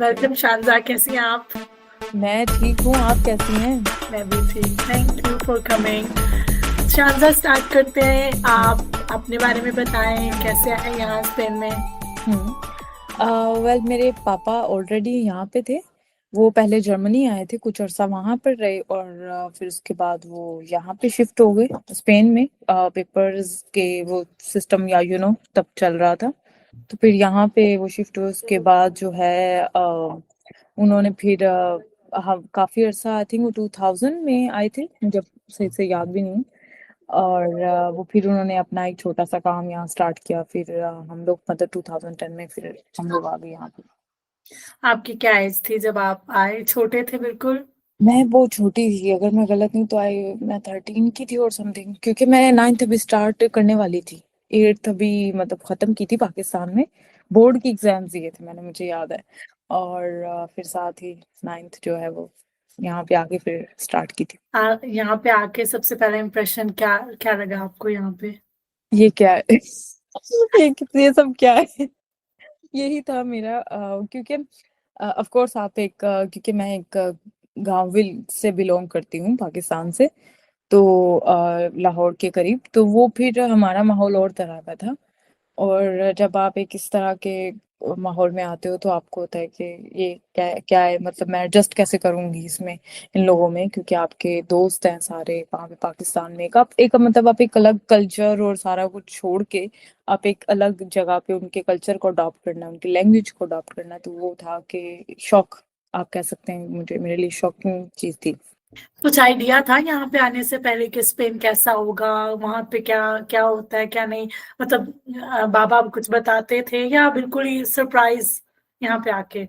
Welcome Shanza, कैसी हैं आप? मैं ठीक हूँ। आप कैसी हैं? मैं भी ठीक। Thank you for coming. Shanza, start करते हैं। हम्म। आप अपने बारे में बताएं, कैसे आए यहाँ स्पेन में? हम्म। वेल, मेरे पापा ऑलरेडी यहाँ पे थे। वो पहले जर्मनी आए थे, कुछ अरसा वहाँ पर रहे और फिर उसके बाद वो यहाँ पे शिफ्ट हो गए स्पेन में। पेपर्स के वो सिस्टम या तब चल रहा था। तो फिर यहाँ पे वो शिफ्ट हुए। उसके बाद जो है उन्होंने फिर हाँ, काफी अरसा, आई थिंक वो 2000 में आए थे, मुझे सही से याद भी नहीं। और वो फिर उन्होंने अपना एक छोटा सा काम यहाँ स्टार्ट किया। फिर हम लोग मतलब 2010 में फिर हम लोग आ गए यहाँ पे। आपकी क्या एज थी जब आप आए? छोटे थे बिल्कुल? मैं वो छोटी थी, अगर मैं गलत नहीं तो आई मैं 13 की थी और समथिंग, क्योंकि मैं नाइन्थ अभी स्टार्ट करने वाली थी। एट्थ अभी मतलब खत्म की थी पाकिस्तान में। बोर्ड की एग्जाम्स दिए थे मैंने, मुझे याद है। और फिर साथ ही नाइन्थ जो है वो यहाँ पे आके फिर स्टार्ट की थी। यहाँ पे आके सबसे पहला इम्प्रेशन क्या क्या लगा आपको यहाँ पे? ये क्या है? ये सब क्या है? यही था मेरा क्योंकि ऑफ कोर्स आप एक क्योंकि मैं एक गांव विल से बिलोंग करती हूँ पाकिस्तान से। तो लाहौर के करीब, तो वो फिर हमारा माहौल और तरह का था। और जब आप एक इस तरह के माहौल में आते हो तो आपको होता है कि ये क्या क्या है, मतलब मैं एडजस्ट कैसे करूंगी इसमें, इन लोगों में, क्योंकि आपके दोस्त हैं सारे वहाँ पे पाकिस्तान में। एक मतलब आप एक अलग कल्चर और सारा कुछ छोड़ के आप एक अलग जगह पे उनके कल्चर को अडॉप्ट करना, उनकी लैंग्वेज को अडॉप्ट करना, तो वो था कि शौक, आप कह सकते हैं, मुझे मेरे लिए शॉकिंग चीज थी। कुछ आइडिया था यहाँ पे आने से पहले कि स्पेन कैसा होगा, वहां पे क्या क्या होता है क्या नहीं? मतलब बाबा कुछ बताते थे या बिल्कुल ही सरप्राइज यहाँ पे आके?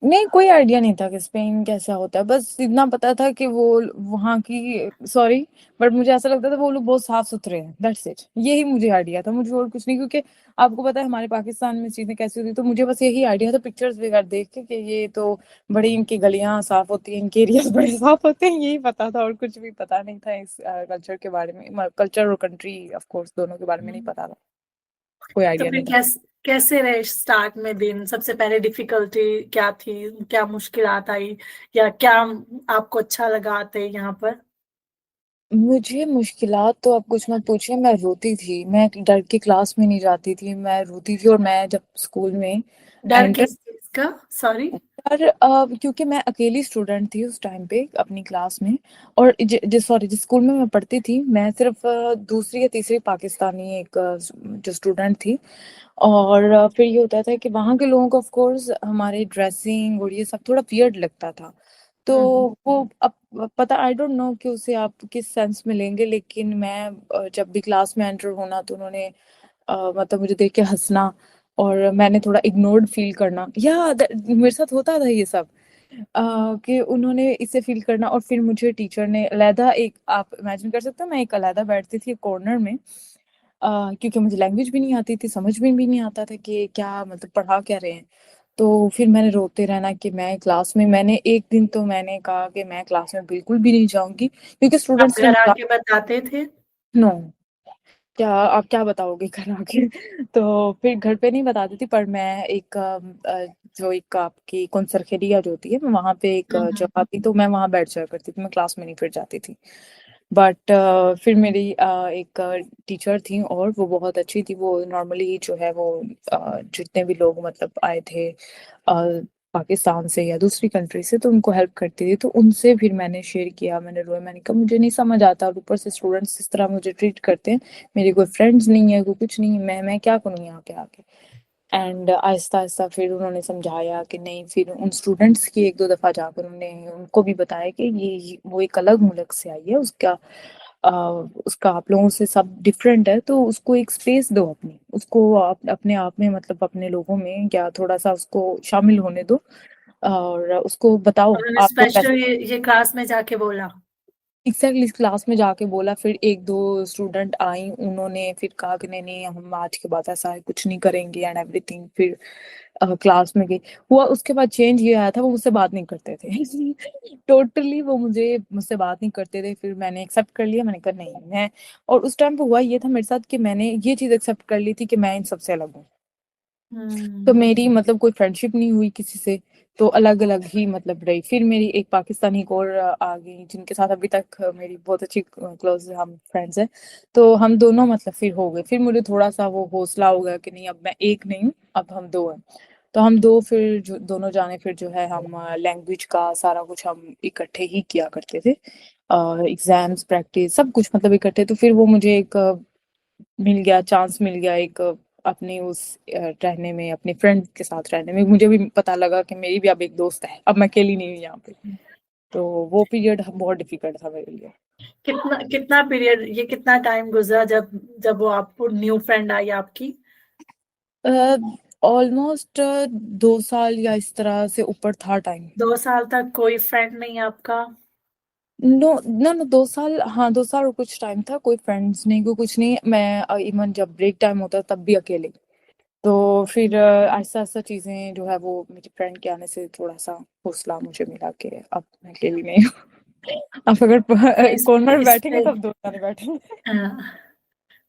नहीं, कोई आइडिया नहीं था कि स्पेन कैसा होता है, बस इतना पता था कि वो वहाँ की, सॉरी, बट मुझे ऐसा लगता था वो लोग बहुत साफ सुथरे हैं, दैट्स इट। यही मुझे आइडिया था, मुझे और कुछ नहीं, क्योंकि आपको पता है हमारे पाकिस्तान में चीजें कैसी होती, तो मुझे बस यही आइडिया था पिक्चर्स वगैरह देख के कि ये तो बड़ी, इनकी गलियां साफ होती हैं, इनके एरियाज बड़े साफ होते हैं, यही पता था, और कुछ भी पता नहीं था इस कल्चर के बारे में। कल्चर और कंट्री ऑफ कोर्स दोनों के बारे में नहीं पता था, कोई तो आइडिया फिर नहीं था। कैसे रहे स्टार्ट में दिन? सबसे पहले डिफिकल्टी क्या थी? क्या मुश्किलात आई या क्या आपको अच्छा लगा आते यहाँ पर? मुझे मुश्किलात तो अब कुछ मत पूछिए, मैं रोती थी, मैं डर के क्लास में नहीं जाती थी, मैं रोती थी। और मैं जब स्कूल में डर एंटर, किस चीज का? सॉरी। पर क्योंकि मैं अकेली स्टूडेंट थी उस टाइम पे अपनी क्लास में। और जिस स्कूल में मैं पढ़ती थी, मैं सिर्फ दूसरी या तीसरी पाकिस्तानी एक जो स्टूडेंट थी। और फिर ये होता था कि वहाँ के लोगों को ऑफ कोर्स हमारे ड्रेसिंग और ये सब थोड़ा वियर्ड लगता था। तो हम्म। वो अब पता, आई डोंट नो कि उसे आप किस सेंस में लेंगे, लेकिन मैं जब भी क्लास में एंटर होना तो उन्होंने मतलब मुझे देख के हंसना, और मैंने थोड़ा इग्नोर्ड फील करना, या मेरे साथ होता था ये सब। कि उन्होंने इसे फील करना, और फिर मुझे टीचर ने अलहदा, एक आप इमेजिन कर सकते हो, मैं एक अलहदा बैठती थी कॉर्नर में। क्योंकि मुझे लैंग्वेज भी नहीं आती थी, समझ में भी नहीं आता था कि क्या मतलब पढ़ा क्या रहे हैं। तो फिर मैंने रोते रहना कि मैं क्लास में, मैंने एक दिन तो मैंने कहा कि मैं क्लास में बिल्कुल भी नहीं जाऊंगी, क्योंकि आप स्टूडेंट्स ने घर आके बताते थे? नो, क्या आप क्या बताओगे घर आके? तो फिर घर पे नहीं बताती थी, पर मैं एक जो एक आपकी कौनसरखेड़िया जो होती है, मैं वहां पे एक हम्म। जगह थी, तो मैं वहां बैठ जाया करती थी, मैं क्लास में नहीं फिर जाती थी। बट फिर मेरी एक टीचर थी और वो बहुत अच्छी थी। वो नॉर्मली जो है वो जितने भी लोग मतलब आए थे पाकिस्तान से या दूसरी कंट्री से, तो उनको हेल्प करती थी। तो उनसे फिर मैंने शेयर किया, मैंने रोया, मैंने कहा मुझे नहीं समझ आता, और ऊपर से स्टूडेंट्स इस तरह मुझे ट्रीट करते हैं, मेरी कोई फ्रेंड्स नहीं है, कोई कुछ नहीं है, मैं क्या करूँ यहाँ पे आके। एंड आहिस्ता आहिस्ता फिर उन्होंने समझाया कि नहीं, फिर उन स्टूडेंट्स की एक दो दफा जाकर उन्होंने उनको भी बताया कि ये वो एक अलग मुल्क से आई है, आ, उसका आप लोगों से सब डिफरेंट है, तो उसको एक स्पेस दो, अपनी उसको आप अपने आप में, मतलब अपने लोगों में क्या थोड़ा सा उसको शामिल होने दो, और उसको बताओ उन्होंने आप लोग स्पेशल कैसे। ये क्लास में जाके बोला? एग्जैक्टली इस क्लास में जाके बोला। फिर एक दो स्टूडेंट आई, उन्होंने फिर कहा कि नहीं नहीं, हम आज के बाद ऐसा है कुछ नहीं करेंगे एंड एवरीथिंग। फिर क्लास में गई, हुआ उसके बाद चेंज ये आया था, वो मुझसे बात नहीं करते थे। टोटली वो मुझसे बात नहीं करते थे। फिर मैंने एक्सेप्ट कर लिया, मैंने कहा नहीं मैं, और उस टाइम पे हुआ ये था मेरे साथ कि मैंने ये चीज एक्सेप्ट कर ली थी कि मैं इन सबसे अलग हूँ। तो हम्म। मेरी मतलब कोई फ्रेंडशिप नहीं हुई किसी से, तो अलग अलग ही मतलब रही। फिर मेरी एक पाकिस्तानी एक और आ गई, जिनके साथ अभी तक मेरी बहुत अच्छी क्लोज हम फ्रेंड्स हैं। तो हम दोनों मतलब फिर हो गए। फिर मुझे थोड़ा सा वो हौसला हो गया कि नहीं, अब मैं एक नहीं हूँ, अब हम दो हैं। तो हम दो फिर जो दोनों जाने फिर जो है हम लैंग्वेज का सारा कुछ हम इकट्ठे ही किया करते थे। एग्जाम्स प्रैक्टिस सब कुछ मतलब इकट्ठे। तो फिर वो मुझे एक मिल गया, चांस मिल गया एक अपने उस रहने में, अपने फ्रेंड के साथ रहने में। मुझे भी पता लगा कि मेरी भी अब एक दोस्त है, अब मैं अकेली नहीं हूँ यहाँ पे। तो वो पीरियड बहुत डिफिकल्ट था मेरे लिए। कितना कितना पीरियड, ये कितना टाइम गुजरा जब जब वो आपको न्यू फ्रेंड आई आपकी? ऑलमोस्ट 2 साल या इस तरह से ऊपर था टाइम। 2 साल तक कोई फ्रेंड नहीं आपका? नो नो नो, 2 साल, हाँ 2 साल और कुछ टाइम था। कोई फ्रेंड्स नहीं, कोई कुछ नहीं। मैं इवन जब ब्रेक टाइम होता तब भी अकेले। तो फिर ऐसा ऐसा चीजें जो है वो मेरी फ्रेंड के आने से थोड़ा सा हौसला मुझे मिला कि अब मैं अकेली नहीं हूँ। अब चलिए अगर कॉर्नर में इस बैठेंगे पे तब दो जाने बैठेंगे।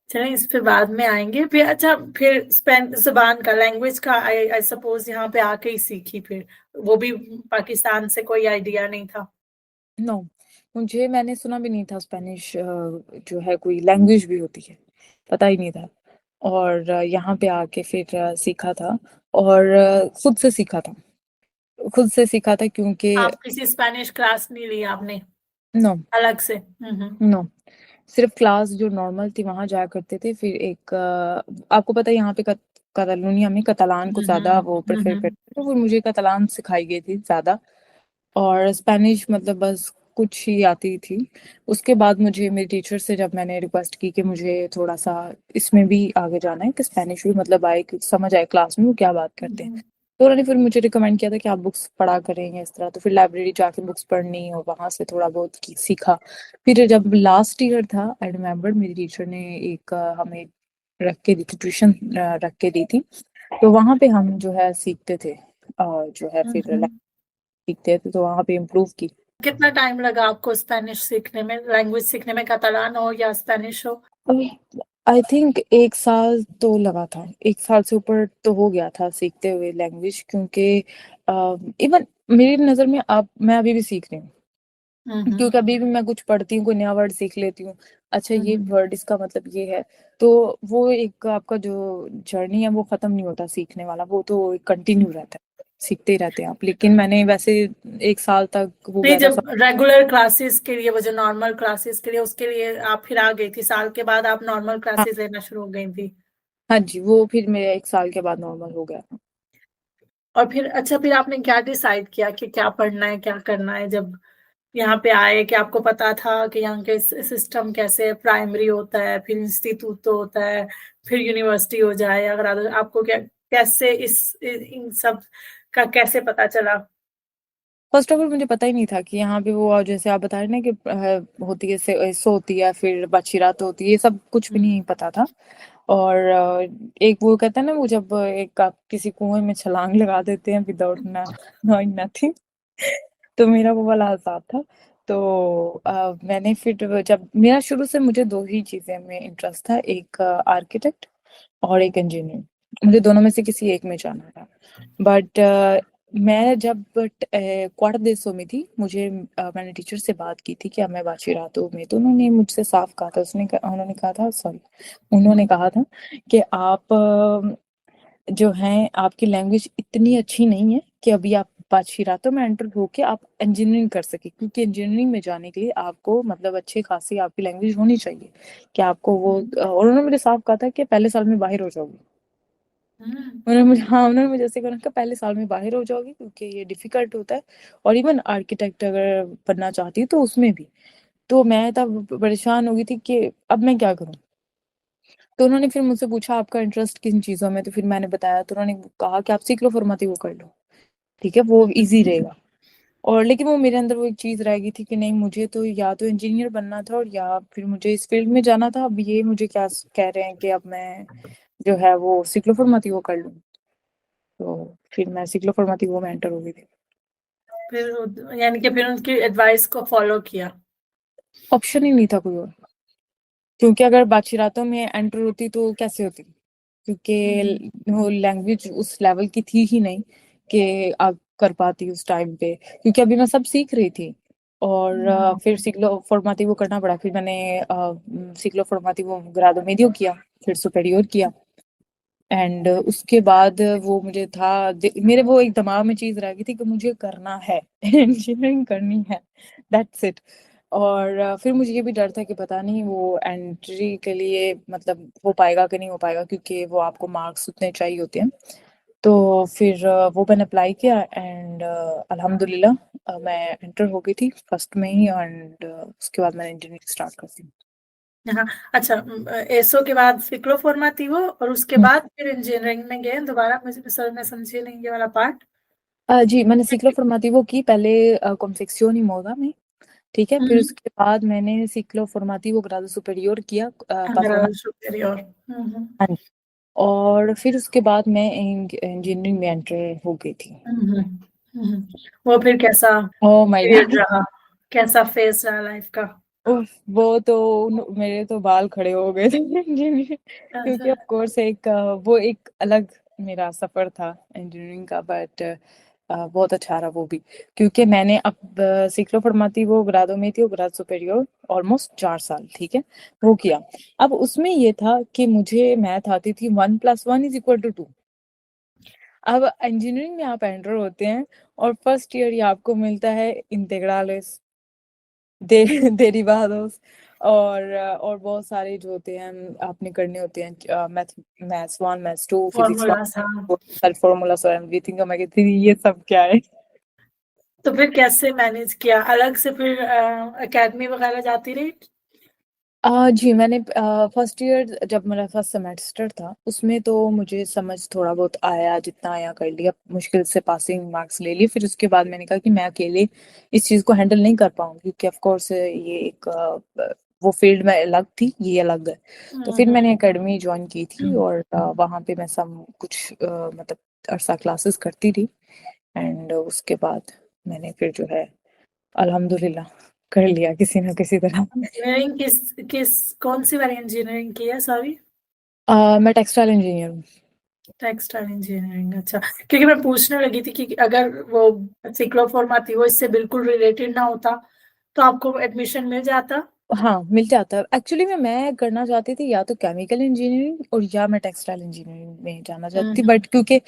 चलिए इस पे बाद में आएंगे। फिर अच्छा, फिर स्पेन जुबान का, लैंग्वेज का, आई आई सपोज यहाँ पे आके ही सीखी फिर? वो भी पाकिस्तान से कोई आइडिया नहीं था? नो, मुझे मैंने सुना भी नहीं था स्पेनिश जो है कोई लैंग्वेज भी होती है, पता ही नहीं था। और यहाँ पे आके फिर सीखा था। और खुद से सीखा था, खुद से सीखा था क्योंकि आप किसी स्पेनिश क्लास नहीं ली आपने नो अलग से? नो, सिर्फ क्लास जो नॉर्मल थी वहां जाया करते थे। फिर एक आपको पता है यहाँ पे कतालोनिया में कतालान को ज्यादा वो प्रेफर करते थे, तो वो मुझे कतालान सिखाई गई थी ज्यादा। और स्पेनिश मतलब बस कुछ ही आती थी। उसके बाद मुझे मेरी टीचर से जब मैंने रिक्वेस्ट की कि मुझे थोड़ा सा इसमें भी आगे जाना है कि स्पेनिश भी मतलब आए, कि समझ आए क्लास में वो क्या बात करते हैं, तो उन्होंने फिर मुझे रिकमेंड किया था कि आप बुक्स पढ़ा करेंगे इस तरह। तो फिर लाइब्रेरी जाके बुक्स पढ़नी और वहां से थोड़ा बहुत सीखा। फिर जब लास्ट ईयर था, आई रिमेम्बर मेरी टीचर ने एक हमें रख के दी थी, ट्यूशन रख के दी थी। तो वहां पे हम जो है सीखते थे, जो है फिर सीखते थे तो वहां पे इम्प्रूव की। कितना टाइम लगा आपको स्पेनिश सीखने में, लैंग्वेज सीखने में, कतालान हो या स्पेनिश हो? आई थिंक 1 साल तो लगा था, 1 साल से ऊपर तो हो गया था सीखते हुए लैंग्वेज। क्योंकि इवन मेरी नज़र में अब मैं अभी भी सीख रही हूँ। हम्म। क्योंकि अभी भी मैं कुछ पढ़ती हूँ, कोई नया वर्ड सीख लेती हूँ, अच्छा ये हम्म। वर्ड इसका मतलब ये है। तो वो एक आपका जो जर्नी है वो खत्म नहीं होता सीखने वाला, वो तो कंटिन्यू रहता है, सीखते ही रहते हैं आप। लेकिन मैंने वैसे 1 साल तक हो नहीं, गया था सब। जब रेगुलर क्लासेस के लिए, वो जो नॉर्मल क्लासेस के लिए, उसके लिए आप फिर आ गई थी, साल के बाद आप नॉर्मल हाँ, क्लासेस लेना शुरू हो गई थी? हाँ जी, वो फिर मेरा 1 साल के बाद नॉर्मल हो गया था। और फिर अच्छा, फिर आपने क्या डिसाइड किया कि क्या पढ़ना है, क्या करना है जब यहाँ पे आए? कि आपको पता था कि यहाँ के सिस्टम कैसे, प्राइमरी होता है, फिर इंस्टीट्यूट तो होता है, फिर यूनिवर्सिटी हो जाए, अगर आपको क्या, कैसे इन सब का कैसे पता चला? फर्स्ट ऑफ ऑल मुझे पता ही नहीं था कि यहाँ पे वो जैसे आप बता रहे हैं ना कि होती है सो होती है, फिर बाचिरात होती है, ये सब कुछ भी नहीं पता था। और एक वो कहता है ना, वो जब एक आप किसी कुएं में छलांग लगा देते हैं विदाउट नोइंग नथिंग, तो मेरा वो वाला हिसाब था। तो मैंने फिर जब मेरा शुरू से मुझे दो ही चीजें में इंटरेस्ट था, एक आर्किटेक्ट और एक इंजीनियर। मुझे दोनों में से किसी एक में जाना था। बट मैं जब क्वार्टर देशों में थी, मुझे मैंने टीचर से बात की थी कि अब मैं बाशिरातों में, तो उन्होंने मुझसे साफ कहा था, उन्होंने कहा था, सॉरी, उन्होंने कहा था कि आप जो हैं आपकी लैंग्वेज इतनी अच्छी नहीं है कि अभी आप बाशिरातों में एंटर होके आप इंजीनियरिंग कर सके। क्योंकि इंजीनियरिंग में जाने के लिए आपको मतलब अच्छी खासी आपकी लैंग्वेज होनी चाहिए कि आपको वो। और उन्होंने मुझे साफ कहा था कि पहले साल में बाहर हो जाओगी। हम्म। उन्होंने मुझे ऐसे कहा कि पहले साल में बाहर हो जाओगी क्योंकि ये डिफिकल्ट होता है। और इवन आर्किटेक्ट अगर बनना चाहती तो उसमें भी। तो मैं तब परेशान हो गई थी कि अब मैं क्या करूं। तो उन्होंने फिर मुझसे पूछा आपका इंटरेस्ट किन चीजों में, तो फिर मैंने बताया। तो उन्होंने कहा कि आप सीख लो, फॉर्मेटिव वो कर लो, ठीक है, वो इजी रहेगा। और लेकिन वो मेरे अंदर वो एक चीज रह गई थी कि नहीं, मुझे तो या तो इंजीनियर बनना था और या फिर मुझे इस फील्ड में जाना था। अब ये मुझे क्या कह रहे हैं कि अब मैं जो है वो सीख लो, फॉर्मेटिव वो कर लूं। तो फिर मैं सीख लो, फॉर्मेटिव वो में एंटर हो गई थी। फिर यानी कि फिर उनकी एडवाइस को फॉलो किया? ऑप्शन ही नहीं था कोई और। क्योंकि अगर बातचीरातों में एंटर होती तो कैसे होती। क्योंकि वो लैंग्वेज उस लेवल की थी ही नहीं कि आप कर पाती उस टाइम पे, क्योंकि अभी मैं सब सीख रही थी। और फिर सिक्लो फॉर्माटिवो करना पड़ा। फिर मैंने सिक्लो फॉर्माटिवो ग्रादो मेडियो किया, फिर सुपेरियोर किया। एंड उसके बाद वो मुझे था, मेरे वो एक दिमाग में चीज रह गई थी कि मुझे करना है इंजीनियरिंग करनी है, दैट्स इट। और फिर मुझे ये भी डर था कि पता नहीं वो एंट्री के लिए मतलब हो पाएगा कि नहीं हो पाएगा, क्योंकि वो आपको मार्क्स उतने चाहिए होते हैं। तो फिर वो मैंने अप्लाई किया एंड अल्हम्दुलिल्लाह मैं एंटर हो गई थी फर्स्ट में ही। एंड उसके बाद मैंने इंजीनियरिंग स्टार्ट कर दी। हाँ, अच्छा। एसओ के बाद फिक्लो फॉर्माटिवो और उसके बाद फिर इंजीनियरिंग में गए दोबारा। मुझे सर मैं समझी नहीं ये वाला पार्ट। जी, मैंने सिक्लो फॉर्माटिवो की पहले कॉन्फेक्सियोनी मोदा में, ठीक है। फिर उसके बाद मैंने सिक्लो फॉर्माटिवो ग्रादो सुपेरियोर किया पासवाना। सुपेरियोर। हाँ जी। और फिर उसके बाद मैं इंजीनियरिंग में एंटर हो गई थी। वो फिर कैसा ओह माय पीरियड गॉड! रहा, कैसा फेस रहा लाइफ का? उफ, वो तो मेरे तो बाल खड़े हो गए थे इंजीनियरिंग, क्योंकि अच्छा। ऑफ कोर्स एक वो एक अलग मेरा सफर था इंजीनियरिंग का। बट बहुत अच्छा रहा वो भी, क्योंकि मैंने अब सिक्लो फॉर्माती वो ग्रादो में थी, वो ग्राद सुपेरियोर ऑलमोस्ट 4 साल, ठीक है, वो किया। अब उसमें ये था कि मुझे मैथ आती थी 1+1=2। अब इंजीनियरिंग में आप एंटर होते हैं और फर्स्ट ईयर ही आपको मिलता है इंटेग्रालेस, डेरिवाdos और बहुत सारे जो होते हैं आपने करने होते हैं, मैथ्स 1, मैथ्स 2, फिजिक्स फॉर्मूला 1, था। सारे फॉर्मूलाज और एवरीथिंग। मैं कहती थी ये सब क्या है। तो फिर कैसे मैनेज किया? अलग से फिर एकेडमी वगैरह जाती रही? जी, मैंने फर्स्ट ईयर जब मेरा फर्स्ट सेमेस्टर था उसमें तो मुझे समझ थोड़ा बहुत आया, जितना आया कर लिया, मुश्किल से पासिंग मार्क्स ले लिए। फिर उसके बाद मैंने कहा कि मैं अकेले इस चीज़ को हैंडल नहीं कर पाऊंगी, क्योंकि ऑफ कोर्स ये एक वो फील्ड में अलग थी, ये अलग है। तो फिर मैंने एकेडमी ज्वाइन की थी और वहाँ पे मैं सब कुछ मतलब अरसा क्लासेस करती थी। एंड उसके बाद मैंने फिर जो है अल्हम्दुलिल्लाह कर लिया किसी ना किसी तरह। इंजीनियरिंग किस किस कौन सी वाली इंजीनियरिंग की है? सॉरी। मैं टेक्सटाइल इंजीनियर हूँ। टेक्सटाइल इंजीनियरिंग, अच्छा। क्योंकि मैं पूछने लगी थी कि अगर वो सिक्लो फॉर्माती वो इससे बिल्कुल रिलेटेड ना होता तो आपको एडमिशन मिल जाता। हाँ, मिल जाता है। एक्चुअली मैं करना चाहती थी या तो केमिकल इंजीनियरिंग और या मैं टेक्सटाइल इंजीनियरिंग में जाना चाहती थी। बट क्योंकि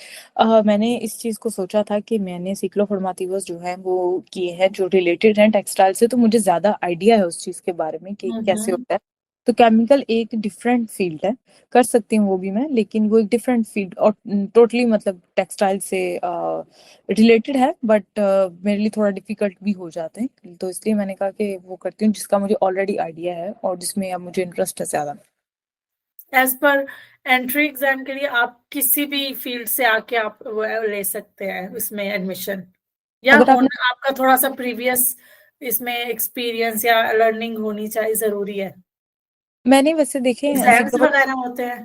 मैंने इस चीज़ को सोचा था कि मैंने सिक्लो फॉर्माटिवोस जो है वो किए हैं जो रिलेटेड हैं टेक्सटाइल से, तो मुझे ज़्यादा आइडिया है उस चीज़ के बारे में कि कैसे होता है। तो केमिकल एक डिफरेंट फील्ड है, कर सकती हूँ वो भी मैं, लेकिन वो एक डिफरेंट फील्ड और टोटली मतलब टेक्सटाइल से रिलेटेड है। बट मेरे लिए थोड़ा डिफिकल्ट भी हो जाते हैं, तो इसलिए मैंने कहा कि वो करती हूँ जिसका मुझे ऑलरेडी आइडिया है और जिसमें अब मुझे इंटरेस्ट है ज़्यादा। एज पर एंट्री एग्जाम के लिए आप किसी भी फील्ड से आके आप वो ले सकते हैं उसमें एडमिशन, या अगर आपने होना आपका थोड़ा सा प्रीवियस इसमें एक्सपीरियंस या लर्निंग होनी चाहिए, जरूरी है? मैंने वैसे देखे हैं एग्जाम्स वगैरह होते हैं?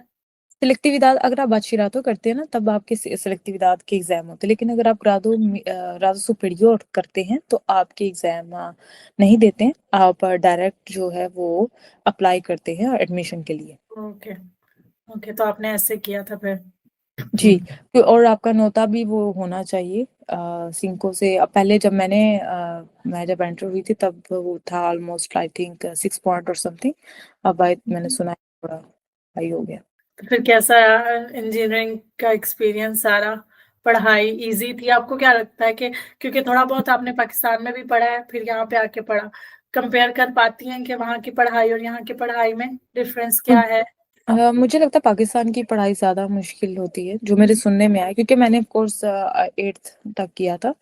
सिलेक्टिव विदात, अगर आप बातशीरातो करते हैं ना तब आपके सिलेक्टिव विदात के एग्जाम होते हैं। लेकिन अगर आप रादो सुपेरियोर करते हैं तो आपके एग्जाम नहीं देते हैं, आप डायरेक्ट जो है वो अप्लाई करते हैं एडमिशन के लिए। ओके। ओके, तो आपने ऐसे किया था फिर? जी, और आपका नोटा भी वो होना चाहिए सिंको से। अब पहले जब मैं जब एंटर हुई थी तब वो था ऑलमोस्ट आई थिंक 6 पॉइंट और समथिंग। अब मैंने सुना है थोड़ा हाई हो गया। तो फिर कैसा इंजीनियरिंग का एक्सपीरियंस सारा? पढ़ाई इजी थी? आपको क्या लगता है कि क्योंकि थोड़ा बहुत आपने पाकिस्तान में भी पढ़ा है फिर यहाँ पे आके पढ़ा, कंपेयर कर पाती हैं कि वहाँ की पढ़ाई और यहाँ की पढ़ाई में डिफरेंस क्या है? मुझे लगता है पाकिस्तान की पढ़ाई ज़्यादा मुश्किल होती है, जो मेरे सुनने में आया, क्योंकि मैंने कोर्स 8th तक किया था।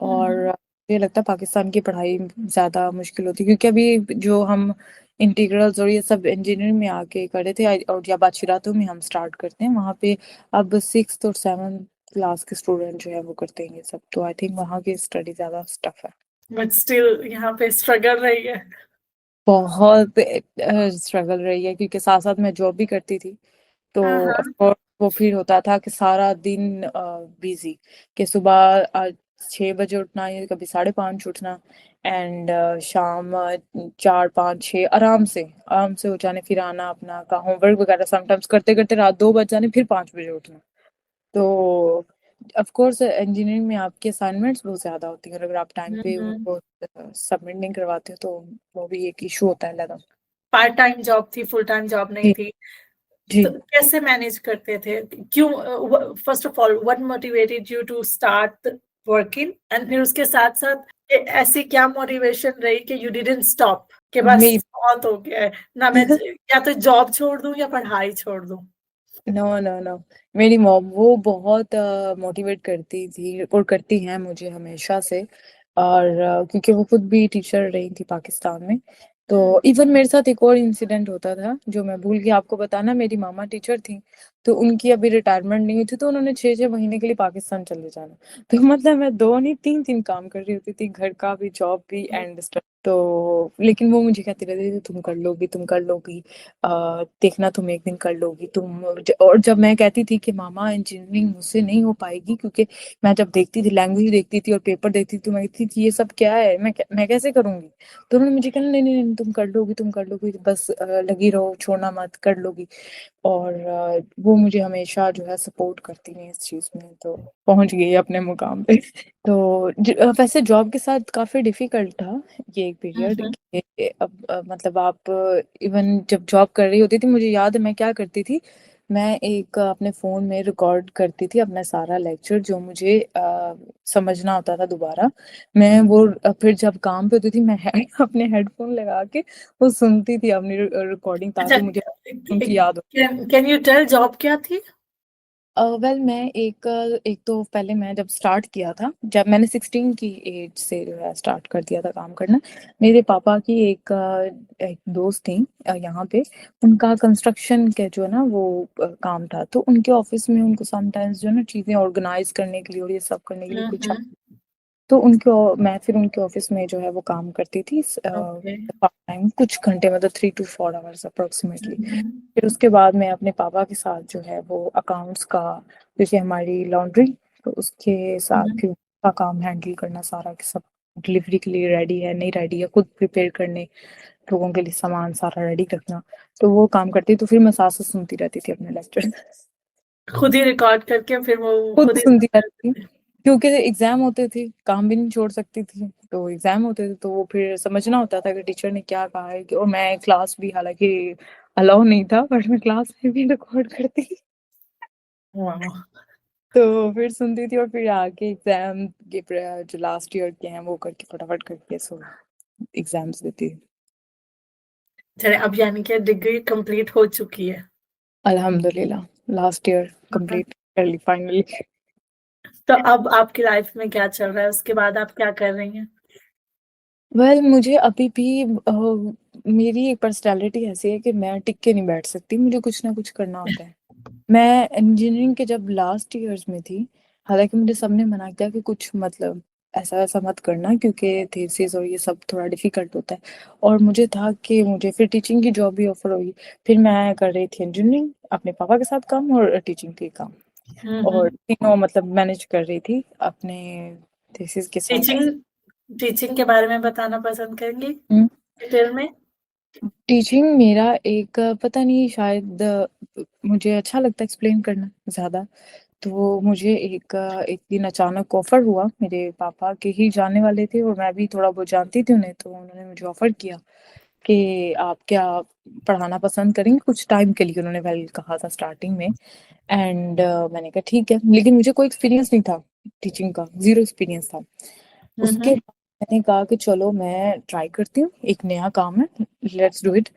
और मुझे लगता है पाकिस्तान की पढ़ाई ज़्यादा मुश्किल होती है, क्योंकि अभी जो हम इंटीग्रल्स और ये सब इंजीनियरिंग में आके करे थे और या बातशीरातों में हम स्टार्ट करते हैं, वहाँ पे अब 6th और 7th क्लास के स्टूडेंट जो है वो करते हैं ये सब। तो आई थिंक वहाँ की स्टडी ज़्यादा टफ है। बट स्टिल यहाँ पे स्ट्रगल रही है। बहुत स्ट्रगल रही है, क्योंकि साथ साथ मैं जॉब भी करती थी। तो हाँ ऑफ हाँ। कोर्स वो फिर होता था कि सारा दिन बिजी, कि सुबह 6 बजे उठना या कभी 5:30 उठना, एंड शाम 4 5 6 आराम से हो जाने, फिर आना अपना का होमवर्क वगैरह समटाइम्स करते करते रात 2 बज जाने, फिर 5 बजे उठना। तो ऑफ कोर्स इंजीनियरिंग में आपकी असाइनमेंट्स बहुत ज्यादा होती है, और अगर आप टाइम पे हम्म। उनको सबमिट नहीं करवाते हो तो वो भी एक इशू होता है ज्यादा। पार्ट टाइम जॉब थी, फुल टाइम जॉब नहीं जी थी? जी। तो कैसे मैनेज करते थे? क्यों, first of all what motivated you to start working, and फिर उसके साथ साथ ऐसी क्या मोटिवेशन रही कि यू डिडंट स्टॉप, कि बस मेरी बहुत हो गया है, ना मैं या तो जॉब छोड़ दूं या पढ़ाई छोड़ दूं? नो नो नो, मेरी मॉम वो बहुत मोटिवेट करती थी और करती हैं मुझे हमेशा से। और क्योंकि वो खुद भी टीचर रही थी पाकिस्तान में। तो इवन मेरे साथ एक और इंसिडेंट होता था जो मैं भूल गई आपको बताना। मेरी मामा टीचर थी, तो उनकी अभी रिटायरमेंट नहीं हुई थी, तो उन्होंने 6 6 महीने के लिए पाकिस्तान चले जाना। तो मतलब मैं 2 नहीं 3 3 काम कर रही होती थी, घर का भी, जॉब भी एंड स्टफ। तो लेकिन वो मुझे कहती रहती थी तुम कर लोगी, तुम कर लोगी, देखना तुम एक दिन कर लोगी तुम। और जब मैं कहती थी कि मामा इंजीनियरिंग मुझसे नहीं हो पाएगी, क्योंकि मैं जब देखती थी, लैंग्वेज देखती थी और पेपर देखती थी, तो मैं कहती थी ये सब क्या है, मैं कैसे करूंगी। तो उन्होंने मुझे कहा नहीं नहीं नहीं, तुम कर लोगी, तुम कर लोगी, बस लगी रहो, छोड़ना मत, कर लोगी। और वो मुझे हमेशा जो है सपोर्ट करती रही इस चीज में, तो पहुंच गई अपने मुकाम पे। तो वैसे जॉब के साथ काफी डिफिकल्ट था ये एक पीरियड। हम्म। अब मतलब आप इवन जब जॉब कर रही होती थी, मुझे याद है मैं क्या करती थी, मैं एक अपने फोन में रिकॉर्ड करती थी अपना सारा लेक्चर जो मुझे समझना होता था दोबारा। मैं वो फिर जब काम पे होती थी, मैं अपने हेडफोन लगा के वो सुनती थी अपनी रिकॉर्डिंग, अच्छा, ताकि मुझे उनकी याद हो। कैन यू टेल जॉब क्या थी? वेल मैं एक तो पहले मैं जब स्टार्ट किया था, जब मैंने 16 की एज से जो है स्टार्ट कर दिया था काम करना। मेरे पापा की एक दोस्त थी यहाँ पे, उनका कंस्ट्रक्शन के जो है ना वो काम था, तो उनके ऑफिस में उनको समटाइम्स जो है ना चीजें ऑर्गेनाइज करने के लिए और ये सब करने के लिए कुछ, हम्म। तो मैं फिर उनके ऑफिस में जो है वो काम करती थी ओके। पार्ट टाइम, कुछ घंटे, मतलब 3 to 4 आवर्स अप्रोक्सीमेटली। फिर उसके बाद मैं अपने पापा के साथ जो है वो अकाउंट्स का, जैसे हमारी लॉन्ड्री, तो उसके साथ फिर का काम हैंडल करना सारा, कि सब डिलीवरी के लिए रेडी है नहीं रेडी है, खुद प्रिपेयर करने, लोगों के लिए सामान सारा रेडी करना। तो वो काम करती, तो फिर मैं सास से सुनती रहती थी अपने लेक्चर। खुद ही रिकॉर्ड करके फिर वो खुद खुद ही सुनती रहती थी, सुनते थे? क्योंकि एग्जाम होते थे, काम भी नहीं छोड़ सकती थी, तो एग्जाम होते थे तो वो फिर समझना होता था कि टीचर ने क्या कहा है। और मैं क्लास भी, हालांकि अलाउ नहीं था, बट मैं क्लास में भी रिकॉर्ड करती। वाह। तो फिर सुनती थी और फिर आके एग्जाम के जो लास्ट ईयर के हैं वो करके फटाफट करके सो एग्जाम्स देती थी। चलिए, अब यानी कि डिग्री कंप्लीट हो चुकी है। अल्हम्दुलिल्लाह लास्ट ईयर कंप्लीट कर ली फाइनली। तो अब आपकी लाइफ में क्या चल रहा है, उसके बाद आप क्या कर रही हैं? वेल मुझे अभी भी मेरी एक पर्सनालिटी ऐसी है कि मैं टिक के नहीं बैठ सकती, मुझे कुछ ना कुछ करना होता है। मैं इंजीनियरिंग के जब लास्ट ईयर्स में थी, हालांकि मुझे सबने मना किया कि कुछ मतलब ऐसा ऐसा मत करना, क्योंकि थीसिस और ये सब थोड़ा डिफिकल्ट होता है। और मुझे था कि मुझे फिर टीचिंग की जॉब भी ऑफर हुई। फिर मैं कर रही थी इंजीनियरिंग अपने पापा के साथ काम, और टीचिंग के काम, और हम्म। तीनों मतलब मैनेज कर रही थी अपने थीसिस के साथ। टीचिंग टीचिंग के बारे में बताना पसंद करेंगी हम्म। डिटेल में? टीचिंग मेरा एक पता नहीं, शायद मुझे अच्छा लगता है एक्सप्लेन करना ज्यादा। तो मुझे एक दिन अचानक ऑफर हुआ, मेरे पापा के ही जाने वाले थे और मैं भी थोड़ा बहुत जानती थी उन्हें, तो उन्होंने मुझे ऑफर किया कि आप क्या पढ़ाना पसंद करेंगे कुछ टाइम के लिए, उन्होंने वेल कहा था स्टार्टिंग में। एंड मैंने कहा ठीक है, लेकिन मुझे कोई एक्सपीरियंस नहीं था टीचिंग का, जीरो एक्सपीरियंस था। उसके हम्म। बाद मैंने कहा कि चलो मैं ट्राई करती हूँ, एक नया काम है, लेट्स डू इट।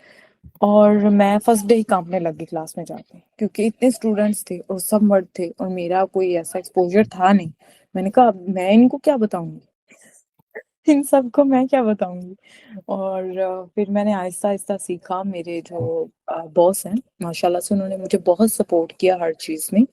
और मैं फर्स्ट डे ही कांपने लगी क्लास में जाके, क्योंकि इतने स्टूडेंट्स थे और सब मर्द थे और मेरा कोई ऐसा एक्सपोजर था नहीं। मैंने कहा अब मैं इनको क्या बताऊंगी, इन सबको मैं क्या बताऊंगी। और फिर मैंने आहिस्ता आहिस्ता सीखा। मेरे जो बॉस हैं, माशाल्लाह से उन्होंने मुझे बहुत सपोर्ट किया हर चीज़ में।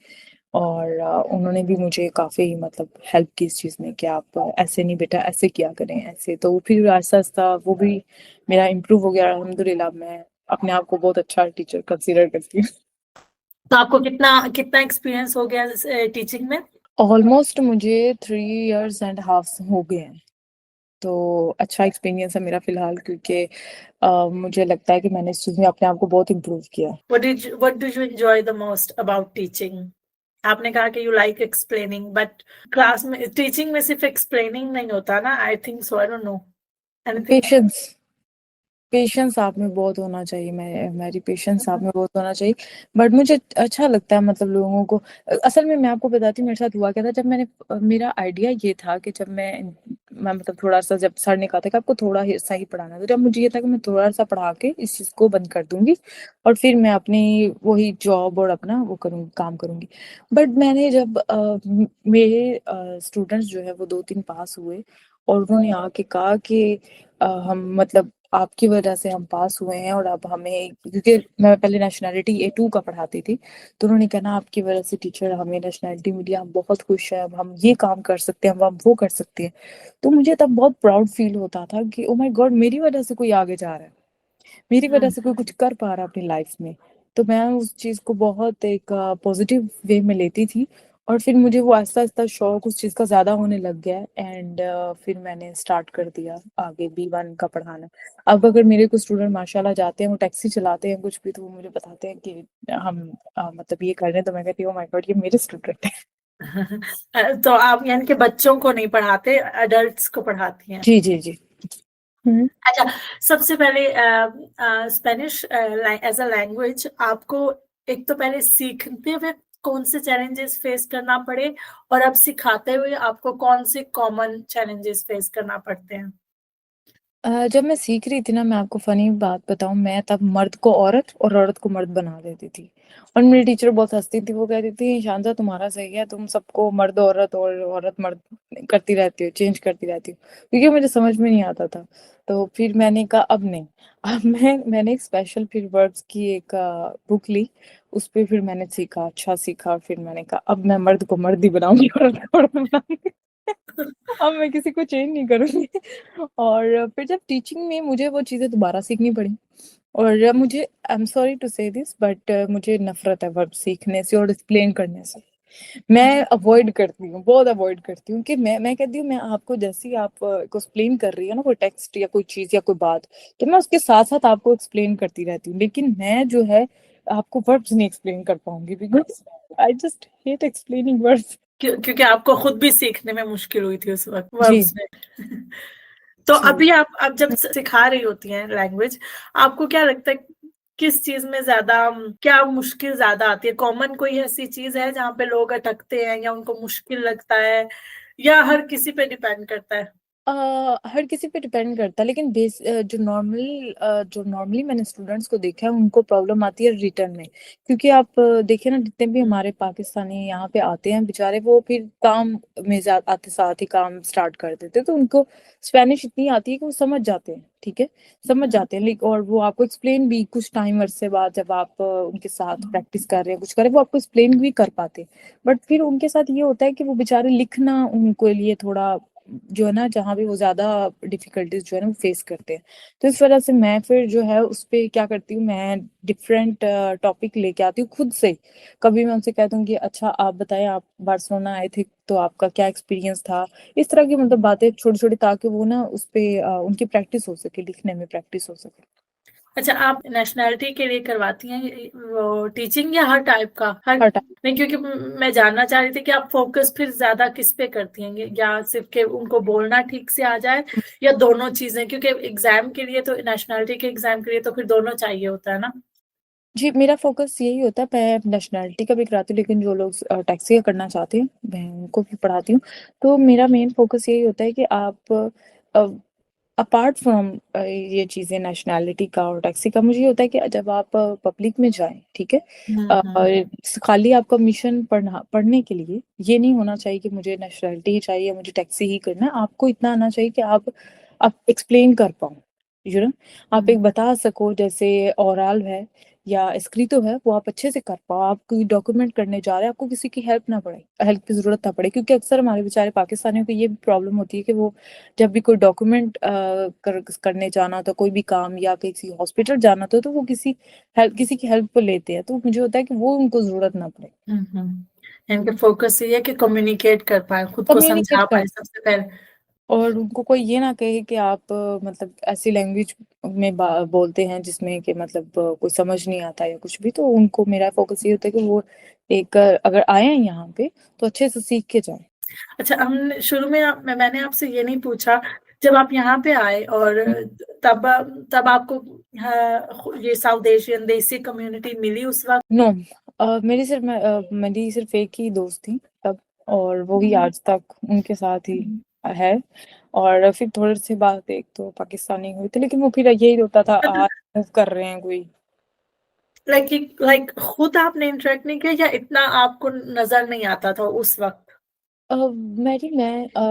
और उन्होंने भी मुझे काफ़ी मतलब हेल्प की इस चीज़ में कि आप ऐसे नहीं बेटा, ऐसे किया करें ऐसे। तो फिर आहिस्ता आहिस्ता वो भी मेरा इम्प्रूव हो गया अल्हम्दुलिल्लाह। मैं अपने आप को बहुत अच्छा टीचर कंसीडर करती हूँ। तो आपको कितना कितना एक्सपीरियंस हो गया टीचिंग में? ऑलमोस्ट मुझे 3.5 years हो गए हैं, तो अच्छा एक्सपीरियंस है मेरा फिलहाल, क्योंकि मुझे लगता है कि मैंने इस चीज़ में अपने आप को बहुत इम्प्रूव किया है। what do you enjoy the most about teaching? आपने कहा कि you like explaining, but class में टीचिंग में सिर्फ एक्सप्लेनिंग नहीं होता ना, I think so, I don't know anything. Patience patience आप में बहुत होना चाहिए, मेरी पेशेंस आप में बहुत होना चाहिए। बट मुझे अच्छा लगता है, मतलब लोगों को, असल में मैं आपको बताती हूँ मेरे साथ हुआ क्या था। जब मैंने मेरा आइडिया ये था कि जब मैं मतलब थोड़ा सा, जब सर ने कहा था कि आपको थोड़ा सा ही पढ़ाना है, तो जब मुझे ये था कि मैं थोड़ा सा पढ़ा के इस चीज़ को बंद कर दूंगी और फिर मैं अपनी वही जॉब और अपना वो करूँगी, काम करूँगी। बट मैंने जब मेरे स्टूडेंट्स जो है वो 2-3 पास हुए और उन्होंने आके कहा कि हम मतलब आपकी वजह से हम पास हुए हैं, और अब हमें, क्योंकि मैं पहले नेशनैलिटी A2 का पढ़ाती थी, तो उन्होंने कहना आपकी वजह से टीचर हमें नेशनैलिटी मिली, हम बहुत खुश हैं, अब हम ये काम कर सकते हैं, अब हम वो कर सकते हैं। तो मुझे तब बहुत प्राउड फील होता था कि ओ माय गॉड, मेरी वजह से कोई आगे जा रहा है, मेरी वजह से कोई कुछ कर पा रहा है अपनी लाइफ में। तो मैं उस चीज को बहुत एक पॉजिटिव वे में लेती थी, और फिर मुझे वो आहिस्ता आहिस्ता शौक उस चीज का ज्यादा होने लग गया, एंड फिर मैंने स्टार्ट कर दिया आगे B1 का पढ़ाना। अब अगर मेरे कुछ स्टूडेंट माशाल्लाह जाते हैं, वो टैक्सी चलाते हैं कुछ भी, तो वो मुझे बताते हैं कि हम मतलब ये कर रहे हैं, तो मैं कहती हूँ माय गॉड, ये मेरे स्टूडेंट है। तो आप यानी कि बच्चों को नहीं पढ़ाते, अडल्ट्स को पढ़ाती हैं? जी जी जी। हम्म। अच्छा, सबसे पहले स्पेनिश एज अ लैंग्वेज आपको एक तो पहले सीखते हुए कौन से चैलेंजेस फेस करना पड़े, और अब सिखाते हुए आपको कौन से कॉमन चैलेंजेस फेस करना पड़ते हैं? जब मैं सीख रही थी ना, मैं आपको फनी बात बताऊं, मैं तब मर्द को औरत और औरत को मर्द बना देती थी। और मेरी टीचर बहुत हंसती थी, वो कहती थी शांता तुम्हारा सही है, तुम सबको मर्द औरत और औरत मर्द करती रहती हो, चेंज करती रहती हो, क्योंकि मुझे समझ में नहीं आता था। तो फिर मैंने कहा अब नहीं, अब मैंने एक स्पेशल फिर वर्ड्स की एक बुक ली, उस पे फिर मैंने सीखा, अच्छा सीखा, फिर मैंने कहा अब मैं मर्द को मर्द ही बनाऊंगी, औरत को औरत बनाऊंगी। अब मैं किसी को चेंज नहीं करूंगी। और फिर जब टीचिंग में मुझे वो चीजें दोबारा सीखनी पड़ी, और मुझे, आई एम सॉरी टू से दिस, बट मुझे नफरत है वर्ब सीखने से और एक्सप्लेन करने से। मैं अवॉइड करती हूँ, बहुत अवॉइड करती हूँ, कि मैं कहती हूँ, मैं आपको जैसे ही आप को एक्सप्लेन कर रही है ना कोई टेक्स्ट या कोई चीज या कोई बात, तो मैं उसके साथ साथ आपको एक्सप्लेन करती रहती हूँ, लेकिन मैं जो है आपको वर्ड्स नहीं एक्सप्लेन कर पाऊंगी, because I just hate explaining words. क्योंकि आपको खुद भी सीखने में मुश्किल हुई थी उस वक्त जी वर्ब्स में। तो जी। अभी आप अब जब सिखा रही होती हैं लैंग्वेज, आपको क्या लगता है किस चीज में ज्यादा, क्या मुश्किल ज्यादा आती है? कॉमन कोई ऐसी चीज है जहाँ पे लोग अटकते हैं या उनको मुश्किल लगता है, या हर किसी पे डिपेंड करता है? हर किसी पे डिपेंड करता है, लेकिन जो नॉर्मली मैंने स्टूडेंट्स को देखा है, उनको प्रॉब्लम आती है रिटर्न में। क्योंकि आप देखिए ना, जितने भी हमारे पाकिस्तानी यहाँ पे आते हैं बेचारे, वो फिर काम में आते साथ ही काम स्टार्ट कर देते हैं, तो उनको स्पेनिश इतनी आती है कि वो समझ जाते हैं, ठीक है, समझ जाते हैं, लेकिन और वो आपको एक्सप्लेन भी कुछ टाइम अरसे बाद, जब आप उनके साथ प्रैक्टिस कर रहे हैं, कुछ कर रहे हैं, वो आपको एक्सप्लेन भी कर पाते हैं। बट फिर उनके साथ ये होता है कि वो बेचारे लिखना उनको लिए थोड़ा जो है ना, जहाँ भी वो ज्यादा डिफिकल्टीज जो है ना वो फेस करते हैं। तो इस वजह से मैं फिर जो है उस पे क्या करती हूँ, मैं डिफरेंट टॉपिक लेके आती हूँ खुद से। कभी मैं उनसे कहती हूँ कि अच्छा आप बताएं, आप बार्सिलोना आए थे तो आपका क्या एक्सपीरियंस था, इस तरह की मतलब बातें छोटी छोटी, ताकि वो ना उस पे उनकी प्रैक्टिस हो सके, लिखने में प्रैक्टिस हो सके। अच्छा, आप नेशनैलिटी के लिए करवाती हैं वो टीचिंग, या हर टाइप का, हर? हर टाइम। नहीं, क्योंकि मैं जानना चाह रही थी कि आप फोकस फिर ज्यादा किस पे करती हैं, या सिर्फ के उनको बोलना ठीक से आ जाए, या दोनों चीजें? क्योंकि एग्जाम के लिए तो, नेशनैलिटी के एग्जाम के लिए तो फिर दोनों चाहिए होता है ना। जी, मेरा फोकस यही होता है, मैं नेशनैलिटी का भी कराती हूँ, लेकिन जो लोग टैक्सी का करना चाहते हैं मैं उनको भी पढ़ाती हूँ। तो मेरा मेन फोकस यही होता है कि आप अपार्ट फ्रॉम ये चीज़ें नेशनैलिटी का और टैक्सी का, मुझे ये होता है कि जब आप पब्लिक में जाएं, ठीक है, हम्म। खाली आपका मिशन पढ़ने के लिए ये नहीं होना चाहिए कि मुझे नेशनैलिटी ही चाहिए, मुझे टैक्सी ही करना है। आपको इतना आना चाहिए कि आप एक्सप्लेन कर पाओ, यू नो, आप हम्म। एक बता सको, जैसे ओरल है या एस्क्रितो है, वो आप अच्छे से कर पाओ, आप कोई डॉक्यूमेंट करने जा रहे हैं, आपको किसी की हेल्प की जरूरत ना पड़े, क्योंकि अक्सर हमारे बेचारे पाकिस्तानियों को ये भी प्रॉब्लम होती है कि वो जब भी कोई डॉक्यूमेंट करने जाना होता, कोई भी काम या किसी हॉस्पिटल जाना तो वो किसी की हेल्प को लेते हैं, तो मुझे होता है कि वो उनको जरूरत ना पड़े। हम्म। इनका फोकस ये है कि कम्युनिकेट कर पाए, खुद को कम्युनिकेट समझा कर, पाए सबसे पहले। और उनको कोई ये ना कहे कि आप मतलब ऐसी लैंग्वेज में बोलते हैं जिसमें कि मतलब कोई समझ नहीं आता या कुछ भी। तो उनको, मेरा फोकस ये होता है कि वो एक अगर आए हैं यहाँ पे तो अच्छे से सीख के जाएं। अच्छा, हमने शुरू में मैंने आपसे ये नहीं पूछा, जब आप यहाँ पे आए और तब तब आपको ये साउथ एशियन देसी कम्युनिटी मिली उस वक्त? नो, मेरी सिर्फ एक ही दोस्त थी तब, और वो ही आज तक उनके साथ ही है। और फिर थोड़े से बाद एक तो पाकिस्तानी हुई थी, लेकिन वो फिर यही होता था, आज मूव कर रहे हैं कोई। लाइक खुद आपने इंटरेक्ट नहीं किया या इतना आपको नजर नहीं आता था उस वक्त? मैं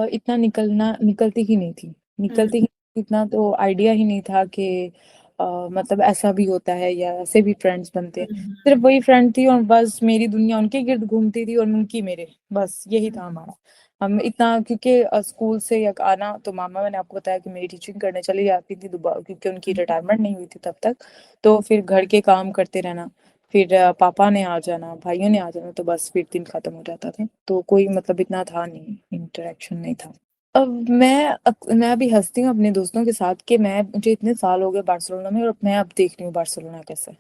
इतना निकलती ही नहीं थी, हम्म, निकलती ही इतना तो आइडिया ही नहीं था कि मतलब ऐसा भी होता है या ऐसे भी फ्रेंड्स बनते हैं। हम्म, सिर्फ वही फ्रेंड थी और बस मेरी दुनिया उनके गिर्द घूमती थी और उनकी मेरे, बस यही था हमारा। हम इतना, क्योंकि स्कूल से या आना तो मामा, मैंने आपको बताया कि मेरी टीचिंग करने चली जाती थी दोबारा, क्योंकि उनकी रिटायरमेंट नहीं हुई थी तब तक। तो फिर घर के काम करते रहना, फिर पापा ने आ जाना, भाइयों ने आ जाना, तो बस फिर दिन खत्म हो जाता था। तो कोई मतलब इतना था नहीं, इंटरेक्शन नहीं था। मैं अभी हंसती हूँ अपने दोस्तों के साथ कि मुझे इतने साल हो गए बार्सिलोना में, और मैं अब देख रही हूँ बार्सिलोना कैसा है।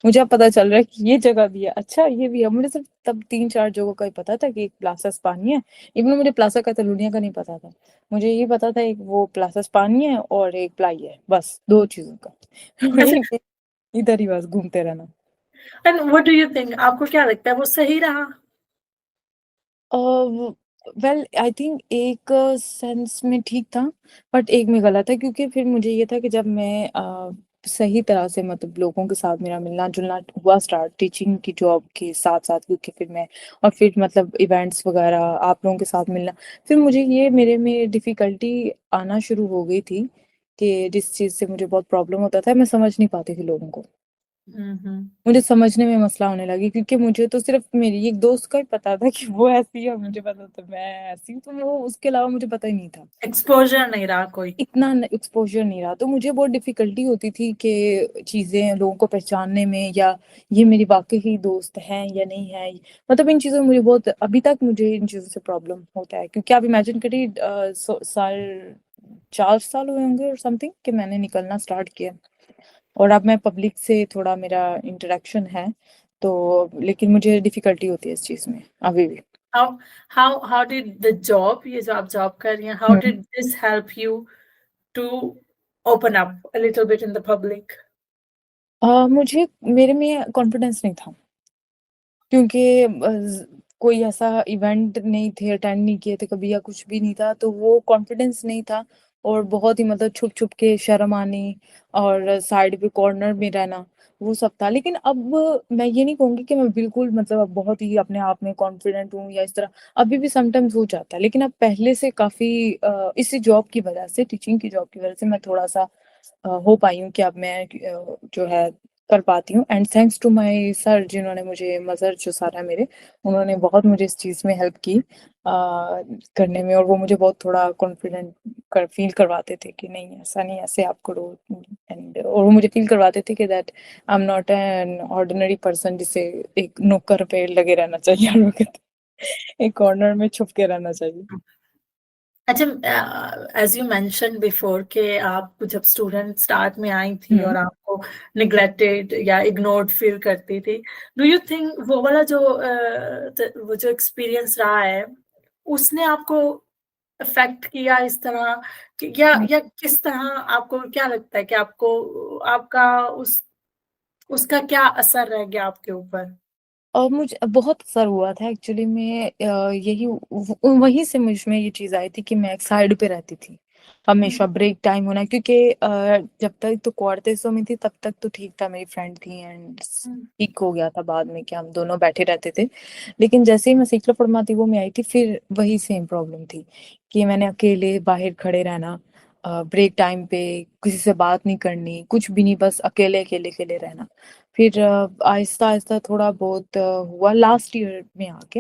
मुझे अब पता चल रहा है कि ये जगह भी है, अच्छा ये भी है। मुझे सिर्फ तब 3-4 जगहों का ही पता था कि एक प्लाजा स्पानी है। इवन मुझे प्लाजा कैटालोनिया का नहीं पता था। मुझे ये पता था एक वो प्लाजा स्पानी है और एक प्लाई है, बस 2 चीजों का। अच्छा, इधर ही बस घूमते रहना। And what do you think, आपको क्या लगता है वो सही रहा? वेल आई थिंक एक सेंस में ठीक था, बट एक में गलत है, क्योंकि फिर मुझे ये था कि जब मैं सही तरह से मतलब लोगों के साथ मेरा मिलना जुलना हुआ स्टार्ट टीचिंग की जॉब के साथ साथ, क्योंकि फिर मैं, और फिर मतलब इवेंट्स वगैरह आप लोगों के साथ मिलना, फिर मुझे ये मेरे में डिफिकल्टी आना शुरू हो गई थी कि जिस चीज़ से मुझे बहुत प्रॉब्लम होता था, मैं समझ नहीं पाती थी लोगों को। हम्म। मुझे समझने में मसला होने लगी, क्योंकि मुझे तो सिर्फ मेरी एक दोस्त का ही पता था कि वो ऐसी है, मुझे पता था मैं ऐसी हूँ, तो वो उसके अलावा मुझे पता ही नहीं था। एक्सपोजर नहीं रहा कोई। इतना एक्सपोजर नहीं रहा, तो मुझे बहुत डिफिकल्टी होती थी कि चीजें लोगों को पहचानने में, या ये मेरी वाकई ही दोस्त हैं या नहीं है। मतलब इन चीजों में मुझे बहुत, अभी तक मुझे इन चीजों से प्रॉब्लम होता है, क्योंकि आप इमेजिन करिए 4 साल हुए होंगे और समथिंग कि मैंने निकलना स्टार्ट किया, और अब मैं पब्लिक से थोड़ा मेरा इंटरेक्शन है, तो लेकिन मुझे डिफिकल्टी होती है इस चीज में अभी भी। How how did the job, ये जो आप जॉब कर रही हैं, how hmm. Did this help you to open up a little bit in the public? मुझे मेरे में कॉन्फिडेंस नहीं था, क्योंकि कोई ऐसा इवेंट नहीं थे, अटेंड नहीं किए थे कभी या कुछ भी नहीं था, तो वो कॉन्फिडेंस नहीं था। और बहुत ही मतलब छुप छुप के शर्म आनी, और साइड पे कॉर्नर में रहना, वो सब था। लेकिन अब मैं ये नहीं कहूंगी कि मैं बिल्कुल मतलब अब बहुत ही अपने आप में कॉन्फिडेंट हूँ या इस तरह। अभी भी समटाइम्स हो जाता है, लेकिन अब पहले से काफी इसी जॉब की वजह से, टीचिंग की जॉब की वजह से मैं थोड़ा सा हो पाई हूँ कि अब मैं जो है कर पाती हूँ। And thanks to my sir, जिन्होंने मुझे, मदर जो सर है मेरे, उन्होंने बहुत मुझे इस चीज़ में हेल्प की करने में। और वो मुझे बहुत थोड़ा कॉन्फिडेंट फील करवाते थे कि नहीं ऐसा नहीं, ऐसे आप करो। एंड और वो मुझे फील करवाते थे कि that I am not an ordinary person जिसे एक नुक्कड़ पे लगे रहना चाहिए, हर वक्त एक कॉर्नर में छुप के रहना चाहिए। अच्छा, एज यू मेंशन बिफोर कि आप जब स्टूडेंट स्टार्ट में आई थी हम्म। और आपको निग्लेक्टेड या इग्नोर्ड फील करती थी, डू यू थिंक वो वाला जो वो जो एक्सपीरियंस रहा है उसने आपको अफेक्ट किया इस तरह या किस तरह, आपको क्या लगता है कि आपको आपका उसका क्या असर रह गया आपके ऊपर? और मुझे बहुत असर हुआ था एक्चुअली में, वहीं से मुझ में ये चीज आई थी कि मैं एक साइड पे रहती थी हमेशा, ब्रेक टाइम होना, क्योंकि जब तक तो क्वार्टेसो में थी तब तक तो ठीक था, मेरी फ्रेंड थी एंड हम्म, ठीक हो गया था बाद में कि हम दोनों बैठे रहते थे। लेकिन जैसे ही मैं सीखलो फॉर्माती वो में आई थी, फिर वही सेम प्रॉब्लम थी कि मैंने अकेले बाहर खड़े रहना, ब्रेक टाइम पे किसी से बात नहीं करनी, कुछ भी नहीं, बस अकेले अकेले अकेले रहना। फिर आहिस्ता आहिस्ता थोड़ा बहुत हुआ लास्ट ईयर में आके,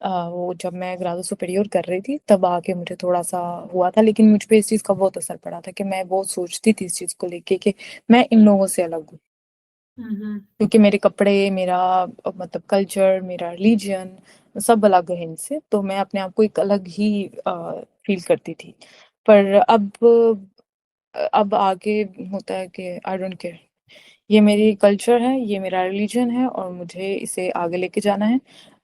वो जब मैं ग्राजो सुपीरियर कर रही थी तब आके मुझे थोड़ा सा हुआ था। लेकिन मुझ पे इस चीज़ का बहुत असर पड़ा था कि मैं बहुत सोचती थी इस चीज़ को लेके कि मैं इन लोगों से अलग हूँ। क्योंकि मेरे कपड़े, मेरा मतलब कल्चर, मेरा रिलीजन सब अलग है इनसे, तो मैं अपने आप को एक अलग ही फील करती थी। पर अब आगे होता है कि आई डोंट केयर, ये मेरी कल्चर है, ये मेरा रिलीजन है और मुझे इसे आगे लेके जाना है।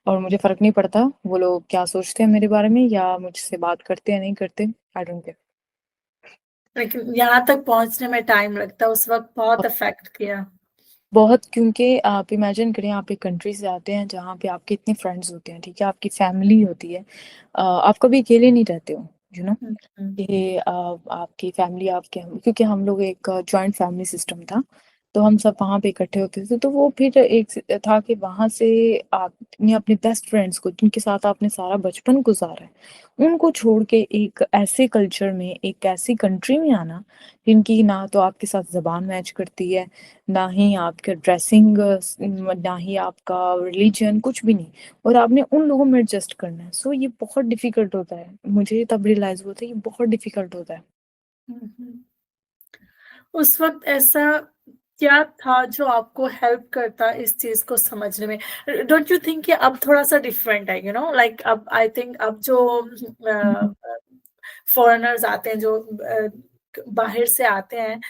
और मुझे फर्क नहीं पड़ता वो लोग क्या सोचते हैं मेरे बारे में या मुझसे बात करते हैं नहीं करते, आई डोंट केयर। लेकिन यहाँ तक पहुंचने में टाइम लगता है, उस वक्त बहुत अफेक्ट किया। बहुत, क्योंकि आप इमेजिन करें, आप एक कंट्री से आते हैं जहाँ पे आपके इतने फ्रेंड्स होते हैं, ठीक है, आपकी फैमिली होती है, आप कभी अकेले नहीं रहते हो, यू नो, हम्म। कि आपकी फैमिली आपके, क्योंकि हम लोग एक जॉइंट फैमिली सिस्टम था, तो हम सब वहाँ पे इकट्ठे होते थे, तो वो फिर एक था कि वहाँ से आपने अपने बेस्ट फ्रेंड्स को, जिनके साथ आपने सारा बचपन गुजारा है, उनको छोड़ के एक ऐसे कल्चर में, एक ऐसी कंट्री में आना जिनकी ना तो आपके साथ जबान मैच करती है, ना ही आपका ड्रेसिंग, ना ही आपका रिलीजन, कुछ भी नहीं, और आपने उन लोगों में एडजस्ट करना है। सो ये बहुत डिफिकल्ट होता है, मुझे तब रियलाइज हुआ था ये बहुत डिफिकल्ट होता है। हम्म। उस वक्त ऐसा क्या था जो आपको हेल्प करता इस चीज को समझने में? डोंट यू थिंक कि अब थोड़ा सा डिफरेंट है, लाइक अब आई थिंक अब जो फॉरेनर्स आते हैं, जो बाहर से आते हैं,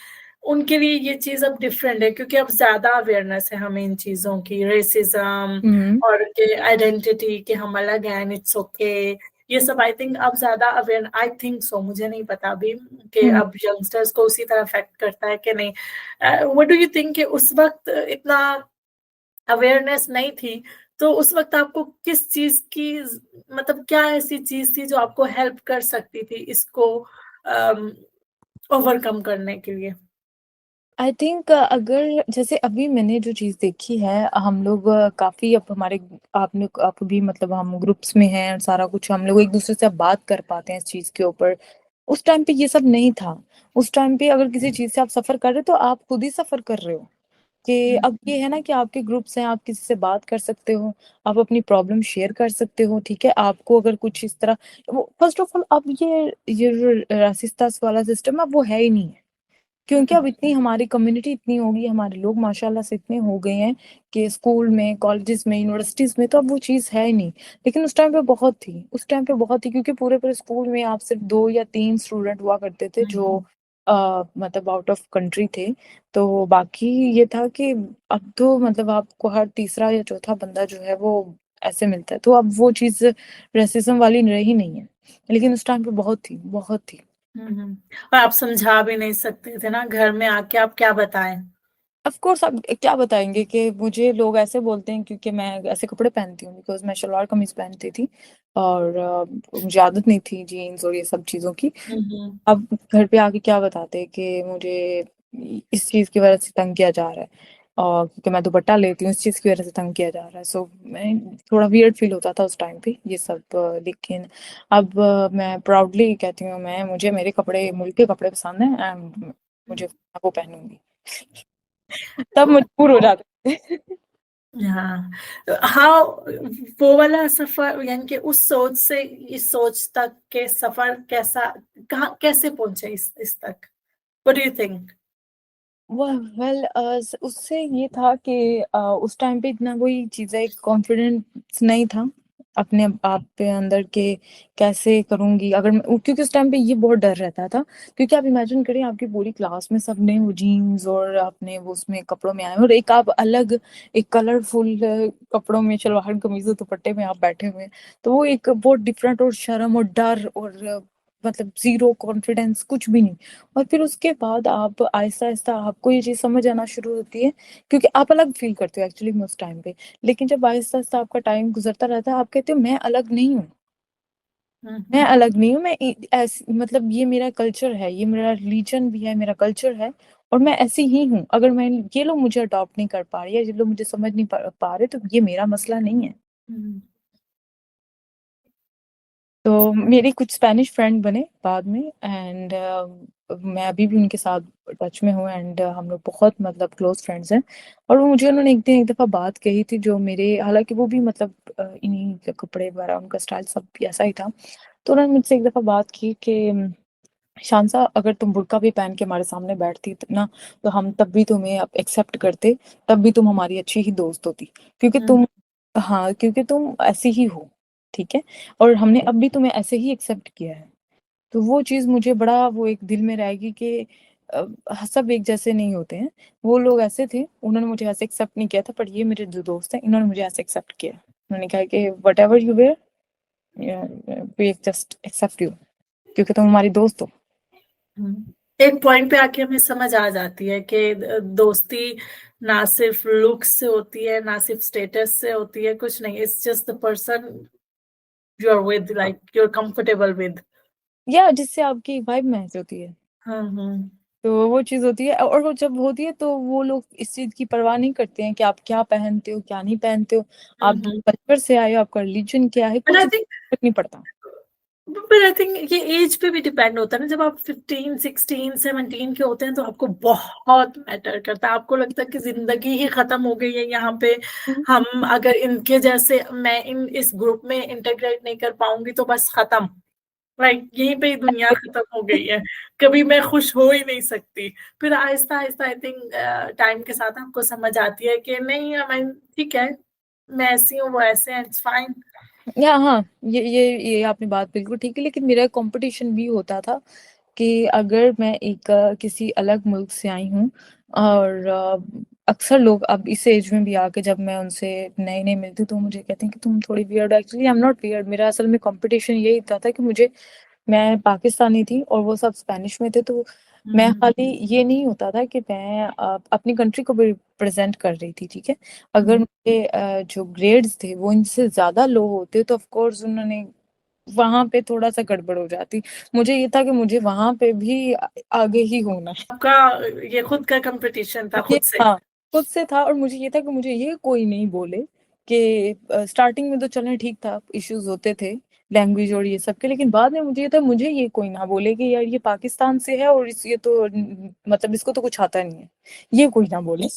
उनके लिए ये चीज अब डिफरेंट है, क्योंकि अब ज्यादा अवेयरनेस है हमें इन चीजों की, रेसिज्म हम्म। और के आइडेंटिटी, कि हम अलग हैं, इट्स ओके। ये सब आई थिंक अब ज्यादा अवेयर, आई थिंक सो, मुझे नहीं पता अभी कि हम्म। अब यंगस्टर्स को उसी तरह अफेक्ट करता है कि नहीं। व्हाट डू यू थिंक कि उस वक्त इतना अवेयरनेस नहीं थी, तो उस वक्त आपको किस चीज की, मतलब क्या ऐसी चीज थी जो आपको हेल्प कर सकती थी इसको ओवरकम करने के लिए? आई थिंक अगर जैसे अभी मैंने जो चीज़ देखी है, हम लोग काफ़ी अब हमारे, आपने आप भी मतलब हम ग्रुप्स में हैं और सारा कुछ, हम लोग एक दूसरे से अब बात कर पाते हैं इस चीज़ के ऊपर। उस टाइम पे ये सब नहीं था। उस टाइम पे अगर किसी चीज़ से आप सफ़र कर रहे हो तो आप खुद ही सफ़र कर रहे हो, कि अब ये है ना कि आपके ग्रुप्स हैं, आप किसी से बात कर सकते हो, आप अपनी प्रॉब्लम शेयर कर सकते हो, ठीक है, आपको अगर कुछ इस तरह, वो फर्स्ट ऑफ ऑल अब ये जो रासिस्तास वाला सिस्टम है, अब वो है ही नहीं है, क्योंकि अब इतनी हमारी कम्युनिटी इतनी होगी, हमारे लोग माशाल्लाह से इतने हो गए हैं कि स्कूल में, कॉलेजेस में, यूनिवर्सिटीज में, तो अब वो चीज़ है ही नहीं। लेकिन उस टाइम पे बहुत थी, उस टाइम पे बहुत थी, क्योंकि पूरे पूरे स्कूल में आप सिर्फ 2 या 3 स्टूडेंट हुआ करते थे जो मतलब आउट ऑफ कंट्री थे। तो बाकी ये था कि अब तो मतलब आपको हर तीसरा या चौथा बंदा जो है वो ऐसे मिलता है, तो अब वो चीज़ रेसिज्म वाली रही नहीं है, लेकिन उस टाइम पे बहुत थी, बहुत थी। और आप समझा भी नहीं सकते थे ना, घर में आके आप क्या बताएं? ऑफ कोर्स, आप क्या बताएंगे कि मुझे लोग ऐसे बोलते हैं क्योंकि मैं ऐसे कपड़े पहनती हूँ, बिकॉज मैं शलवार कमीज पहनती थी और मुझे आदत नहीं थी जीन्स और ये सब चीज़ों की। हम्म। अब घर पे आके क्या बताते कि मुझे इस चीज़ की वजह से तंग किया जा रहा है, और क्योंकि मैं दुपट्टा लेती हूँ इस चीज़ की वजह से तंग किया जा रहा है। सो मैं थोड़ा वियर्ड फील होता था उस टाइम पे ये सब, लेकिन अब मैं प्राउडली कहती हूँ, मैं मुझे मेरे कपड़े, मुल्क के कपड़े पसंद हैं एंड मुझे वो पहनूंगी। तब मजबूर हो जाते थे। हाँ। हाँ। वो वाला सफर, यानी कि उस सोच से इस सोच तक के सफर कैसा, कहाँ कैसे पहुंचे इस तक? What do you think? वह वेल, उससे ये था कि उस टाइम पे इतना कोई चीज़ें, कॉन्फिडेंस नहीं था अपने आप पे अंदर के, कैसे करूंगी अगर क्योंकि उस टाइम पे ये बहुत डर रहता था, क्योंकि आप इमेजिन करें आपकी पूरी क्लास में सब ने वो जीन्स और अपने वो उसमें कपड़ों में आए हैं, और एक आप अलग, एक कलरफुल कपड़ों में, शलवार कमीज और दुपट्टे में आप बैठे हुए हैं, तो वो एक बहुत डिफरेंट, और शर्म और डर और मतलब जीरो कॉन्फिडेंस, कुछ भी नहीं। और फिर उसके बाद आप आहिस्ता आहिस्ता आपको ये चीज़ समझ आना शुरू होती है, क्योंकि आप अलग फील करते हो एक्चुअली में उस टाइम पे। लेकिन जब आहिस्ता आहिस्ता आपका टाइम गुजरता रहता है, आप कहते हो मैं अलग नहीं हूँ, मैं हम्म। अलग नहीं हूँ, मैं ऐसी, मतलब ये मेरा कल्चर है, ये मेरा रिलीजन भी है, मेरा कल्चर है, और मैं ऐसी ही हूँ। अगर मैं, ये लोग मुझे अडॉप्ट नहीं कर पा रहे या ये लोग मुझे समझ नहीं पा रहे, तो ये मेरा मसला नहीं है। हम्म। तो मेरी कुछ स्पेनिश फ्रेंड बने बाद में, एंड मैं अभी भी उनके साथ टच में हूँ, एंड हम लोग बहुत मतलब क्लोज फ्रेंड्स हैं। और वो मुझे, उन्होंने एक दिन एक दफ़ा बात कही थी, जो मेरे, हालांकि वो भी मतलब इन्हीं के कपड़े वगैरह, उनका स्टाइल सब भी ऐसा ही था। तो उन्होंने मुझसे एक दफ़ा बात की कि शांसा, अगर तुम बुर्का भी पहन के हमारे सामने बैठती ना, तो हम तब भी तुम्हें एक्सेप्ट करते, तब भी तुम हमारी अच्छी ही दोस्त होती, क्योंकि तुम, हाँ, क्योंकि तुम ऐसी ही हो, ठीक है, और हमने अब भी तुम्हें ऐसे ही एक्सेप्ट किया है। तो वो चीज मुझे बड़ा, वो एक दिल में रहेगी कि सब एक जैसे नहीं होते हैं। वो लोग ऐसे थे, उन्होंने मुझे ऐसे एक्सेप्ट नहीं किया था, पर ये मेरे जो दोस्त हैं, इन्होंने मुझे ऐसे एक्सेप्ट किया। उन्होंने कहा कि whatever you were, we just accept you, क्योंकि तुम हमारी दोस्त हो। एक पॉइंट पे आके हमें समझ आ जाती है कि दोस्ती ना सिर्फ लुक्स से होती है, ना सिर्फ स्टेटस से होती है, कुछ नहीं, it's just the person you are with, like you are comfortable with. या जिससे आपकी वाइब मैच होती है, हम्म। तो वो चीज होती है। और वो जब होती है, तो वो लोग इस चीज की परवाह नहीं करते हैं कि आप क्या पहनते हो, क्या नहीं पहनते हो, आप हम्म। कल्चर से आए हो, आपका रिलीजन क्या है, बट कुछ आई थिंक फर्क नहीं पड़ता। पर आई थिंक ये एज पे भी डिपेंड होता है ना। जब आप 15 16 17 के होते हैं तो आपको बहुत मैटर करता है, आपको लगता है कि जिंदगी ही खत्म हो गई है यहाँ पे। हम्म। हम अगर इनके जैसे मैं इस ग्रुप में इंटीग्रेट नहीं कर पाऊंगी तो बस खत्म, राइट, यहीं पे ही दुनिया खत्म हो गई है, कभी मैं खुश हो ही नहीं सकती। फिर Aahista Aahista I think time के साथ आपको समझ आती है कि नहीं, मैं ठीक है, मैं ऐसी हूँ, वो ऐसे हैं, इट्स फाइन। या हाँ, ये आपने बात बिल्कुल ठीक है, लेकिन मेरा कंपटीशन भी होता था कि अगर मैं एक किसी अलग मुल्क से आई हूँ, और अक्सर लोग अब इस एज में भी आके जब मैं उनसे नई नई मिलती हूँ, तो मुझे कहते हैं कि तुम थोड़ी weird. Actually I am not weird, मेरा असल में कंपटीशन यही था कि मुझे, मैं पाकिस्तानी थी और वो सब स्पेनिश में थे, तो मैं खाली, ये नहीं होता था कि मैं अपनी कंट्री को भी रिप्रेजेंट कर रही थी, ठीक है। अगर मेरे जो ग्रेड्स थे वो इनसे ज्यादा लो होते, तो ऑफ कोर्स उन्होंने वहां पे थोड़ा सा गड़बड़ हो जाती। मुझे ये था कि मुझे वहां पे भी आगे ही होना है। आपका ये खुद का कंपटीशन था, ये, खुद से। हाँ, खुद से था, और मुझे ये था कि मुझे ये कोई नहीं बोले कि स्टार्टिंग में तो चलना ठीक था, इश्यूज होते थे लैंग्वेज और ये सब के, लेकिन बाद में मुझे ये था, मुझे ये कोई ना बोले कि यार ये पाकिस्तान से है और ये तो मतलब इसको तो कुछ आता नहीं है, ये कोई ना बोले।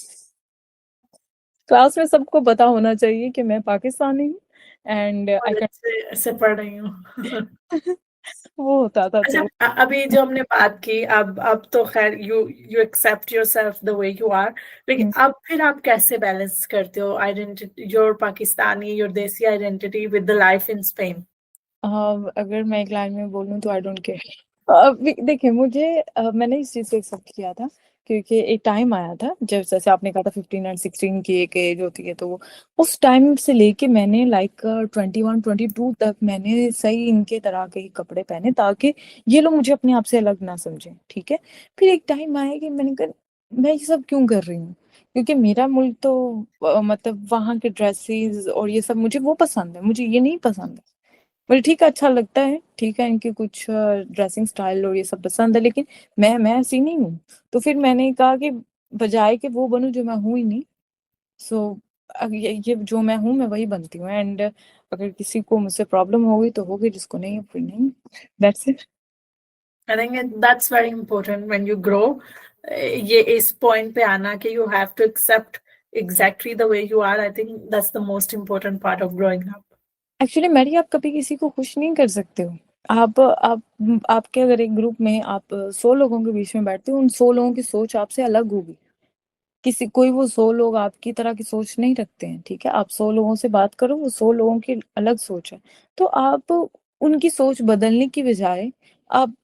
क्लास में सबको पता होना चाहिए कि मैं पाकिस्तानी हूँ, एंड आई और अच्छे से पढ़ रही हूँ। कैन। वो होता था अच्छा, तो। अभी जो हमने बात की, अब तो खैर you you accept yourself the way you are, लेकिन अब फिर आप कैसे बैलेंस करते हो identity, your Pakistani, your desi identity with the life in Spain? अगर मैं एक लाइन में बोलूँ तो आई डोंट केयर। देखिए, मुझे मैंने इस चीज़ को एक्सेप्ट किया था, क्योंकि एक टाइम आया था जब, जैसे आपने कहा था 15 और 16 की एक एज होती है, तो वो उस टाइम से लेके मैंने लाइक 21 22 तक मैंने सही इनके तरह के ही कपड़े पहने, ताकि ये लोग मुझे अपने आप से अलग ना समझें, ठीक है। फिर एक टाइम आया कि मैंने कहा, मैं ये सब क्यों कर रही हूँ, क्योंकि मेरा मुल्क तो मतलब वहाँ के ड्रेसेस और ये सब मुझे वो पसंद है, मुझे ये नहीं पसंद है। मुझे ठीक है, अच्छा लगता है, ठीक है, इनकी कुछ ड्रेसिंग स्टाइल और ये सब पसंद है, लेकिन मैं ऐसी नहीं हूँ। तो फिर मैंने कहा कि बजाय कि वो बनूं जो मैं हूँ ही नहीं, सो ये जो मैं हूँ मैं वही बनती हूँ, एंड अगर किसी को मुझसे प्रॉब्लम होगी तो होगी, जिसको नहीं फिर नहीं, that's it. I think that's very important when you grow, ये इस पॉइंट पे आना कि you have to accept exactly the way you are. I think that's the most important part of growing up. Actually Mary, आप कभी किसी को खुश नहीं कर सकते हो। आप आपके अगर एक ग्रुप में आप 100 लोगों के बीच में बैठते हो, उन 100 लोगों की सोच आपसे अलग होगी। किसी कोई वो 100 लोग आपकी तरह की सोच नहीं रखते हैं, ठीक है। आप 100 लोगों से बात करो, वो 100 लोगों की अलग सोच है, तो आप उनकी सोच बदलने की बजाय आप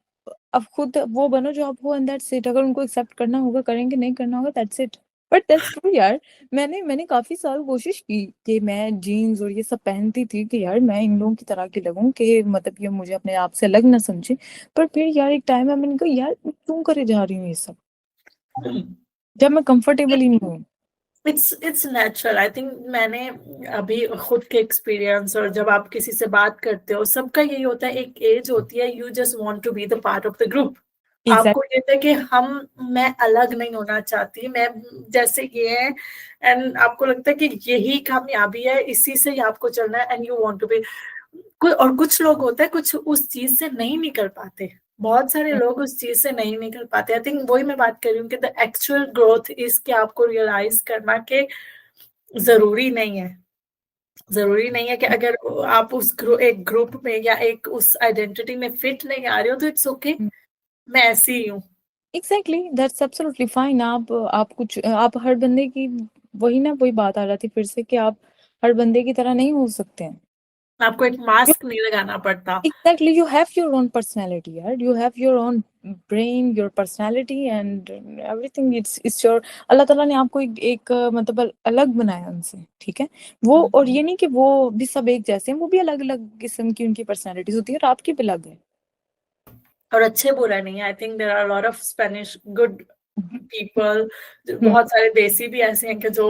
अब खुद वो बनो जो आप हो, एंड दैट्स इट। अगर उनको एक्सेप्ट करना होगा करेंगे, नहीं करना होगा that's it. But that's true यार, मैंने काफी साल कोशिश की कि मैं जीन्स और ये सब पहनती थी कि यार मैं इन लोगों की तरह की लगूं, कि मतलब ये मुझे अपने आप से अलग ना समझे। पर फिर यार एक टाइम है, मैंने कहा यार मैं क्यों करे जा रही हूँ ये सब, जब मैं कंफर्टेबल ही नहीं हूँ। It's natural, I think. मैंने अभी खुद के एक्सपीरियंस, और जब आप किसी से बात करते हो, सबका यही होता है, एक एज होती है, you just want to be the part of the group. आपको ये था कि मैं अलग नहीं होना चाहती, मैं जैसे ये है, एंड आपको लगता है कि यही कामयाबी है, इसी से ही आपको चलना है, and you want to be. और कुछ लोग होते हैं, कुछ उस चीज से नहीं निकल पाते, बहुत सारे लोग उस चीज से नहीं निकल पाते। आई थिंक वही मैं बात कर रही हूँ कि द एक्चुअल ग्रोथ इज कि आपको रियलाइज करना कि जरूरी नहीं है, जरूरी नहीं है कि अगर आप एक ग्रुप में या एक उस आइडेंटिटी में फिट नहीं आ रहे हो तो इट्स ओके। मैं ऐसी ही हूँ। Exactly, that's absolutely fine. आप हर बंदे की, वही ना, वही बात आ जाती फिर से कि आप हर बंदे की तरह नहीं हो सकते हैं। आपको एक मास्क नहीं लगाना पड़ता। Exactly, you have your own personality, यार, you have your own brain, your personality and everything. It's your, अल्लाह ताला ने आपको एक मतलब अलग बनाया उनसे, ठीक है। वो, और हम्म। ये नहीं कि वो भी सब एक जैसे हैं, वो भी अलग अलग किस्म की उनकी पर्सनालिटीज होती है, और आपकी भी अलग है। और अच्छे बुरा नहीं है, I think there are lot of Spanish good people. Hmm. बहुत सारे देसी भी ऐसे हैं कि जो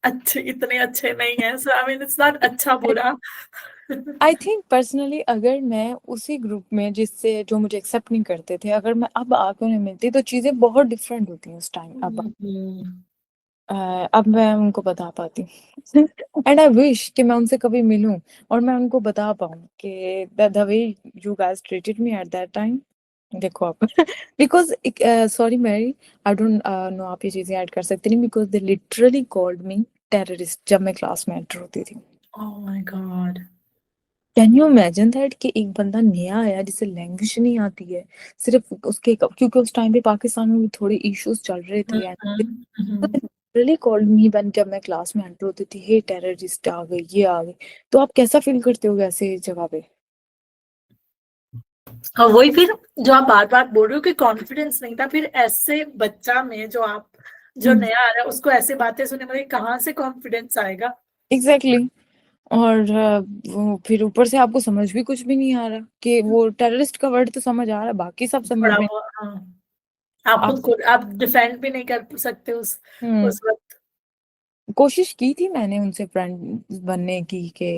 अच्छे, इतने अच्छे नहीं हैं, सो आई मीन इट्स नॉट अच्छा बुरा। आई थिंक पर्सनली, अगर मैं उसी ग्रुप में जिससे जो मुझे एक्सेप्ट नहीं करते थे, अगर मैं अब आके उन्हें मिलती, तो चीजें बहुत डिफरेंट होती हैं उस टाइम। अब मैं उनको बता पाती हूँ। एंड आई विश कि मैं उनसे कभी मिलूं और मैं उनको बता पाऊं कि the way you guys treated me at that time, देखो आप। Because, sorry Mary, I don't know आप ये चीजें ऐड कर सकते नहीं, because they literally called me terrorist जब मैं क्लास में एंटर होती थी। Oh my god. Can you imagine that कि एक बंदा नया आया जिसे लैंग्वेज नहीं आती है, सिर्फ उसके, क्योंकि उस टाइम पे पाकिस्तान में भी थोड़े इश्यूज चल रहे थे, लिटरली कॉल्ड मी व्हेन, जब मैं क्लास में एंटर होती थी, हे टेररिस्ट आ गए, ये आ गए। तो आप कैसा फील करते हो ऐसे जगह पे? हाँ, वही फिर जो आप बार बार बोल रहे हो कि कॉन्फिडेंस नहीं था, फिर ऐसे बच्चा में जो आप, जो नया आ रहा है, उसको ऐसे बातें सुनने में कहाँ से कॉन्फिडेंस आएगा। Exactly exactly. और वो फिर ऊपर से आपको समझ भी कुछ भी नहीं आ रहा कि वो टेररिस्ट का वर्ड तो समझ आ रहा है, बाकी सब समझ थोड़ा में। वो, हाँ, आप आप, खुद को आप डिफेंड भी नहीं कर सकते हम्म, उस वक्त। कोशिश की थी मैंने उनसे फ्रेंड बनने की कि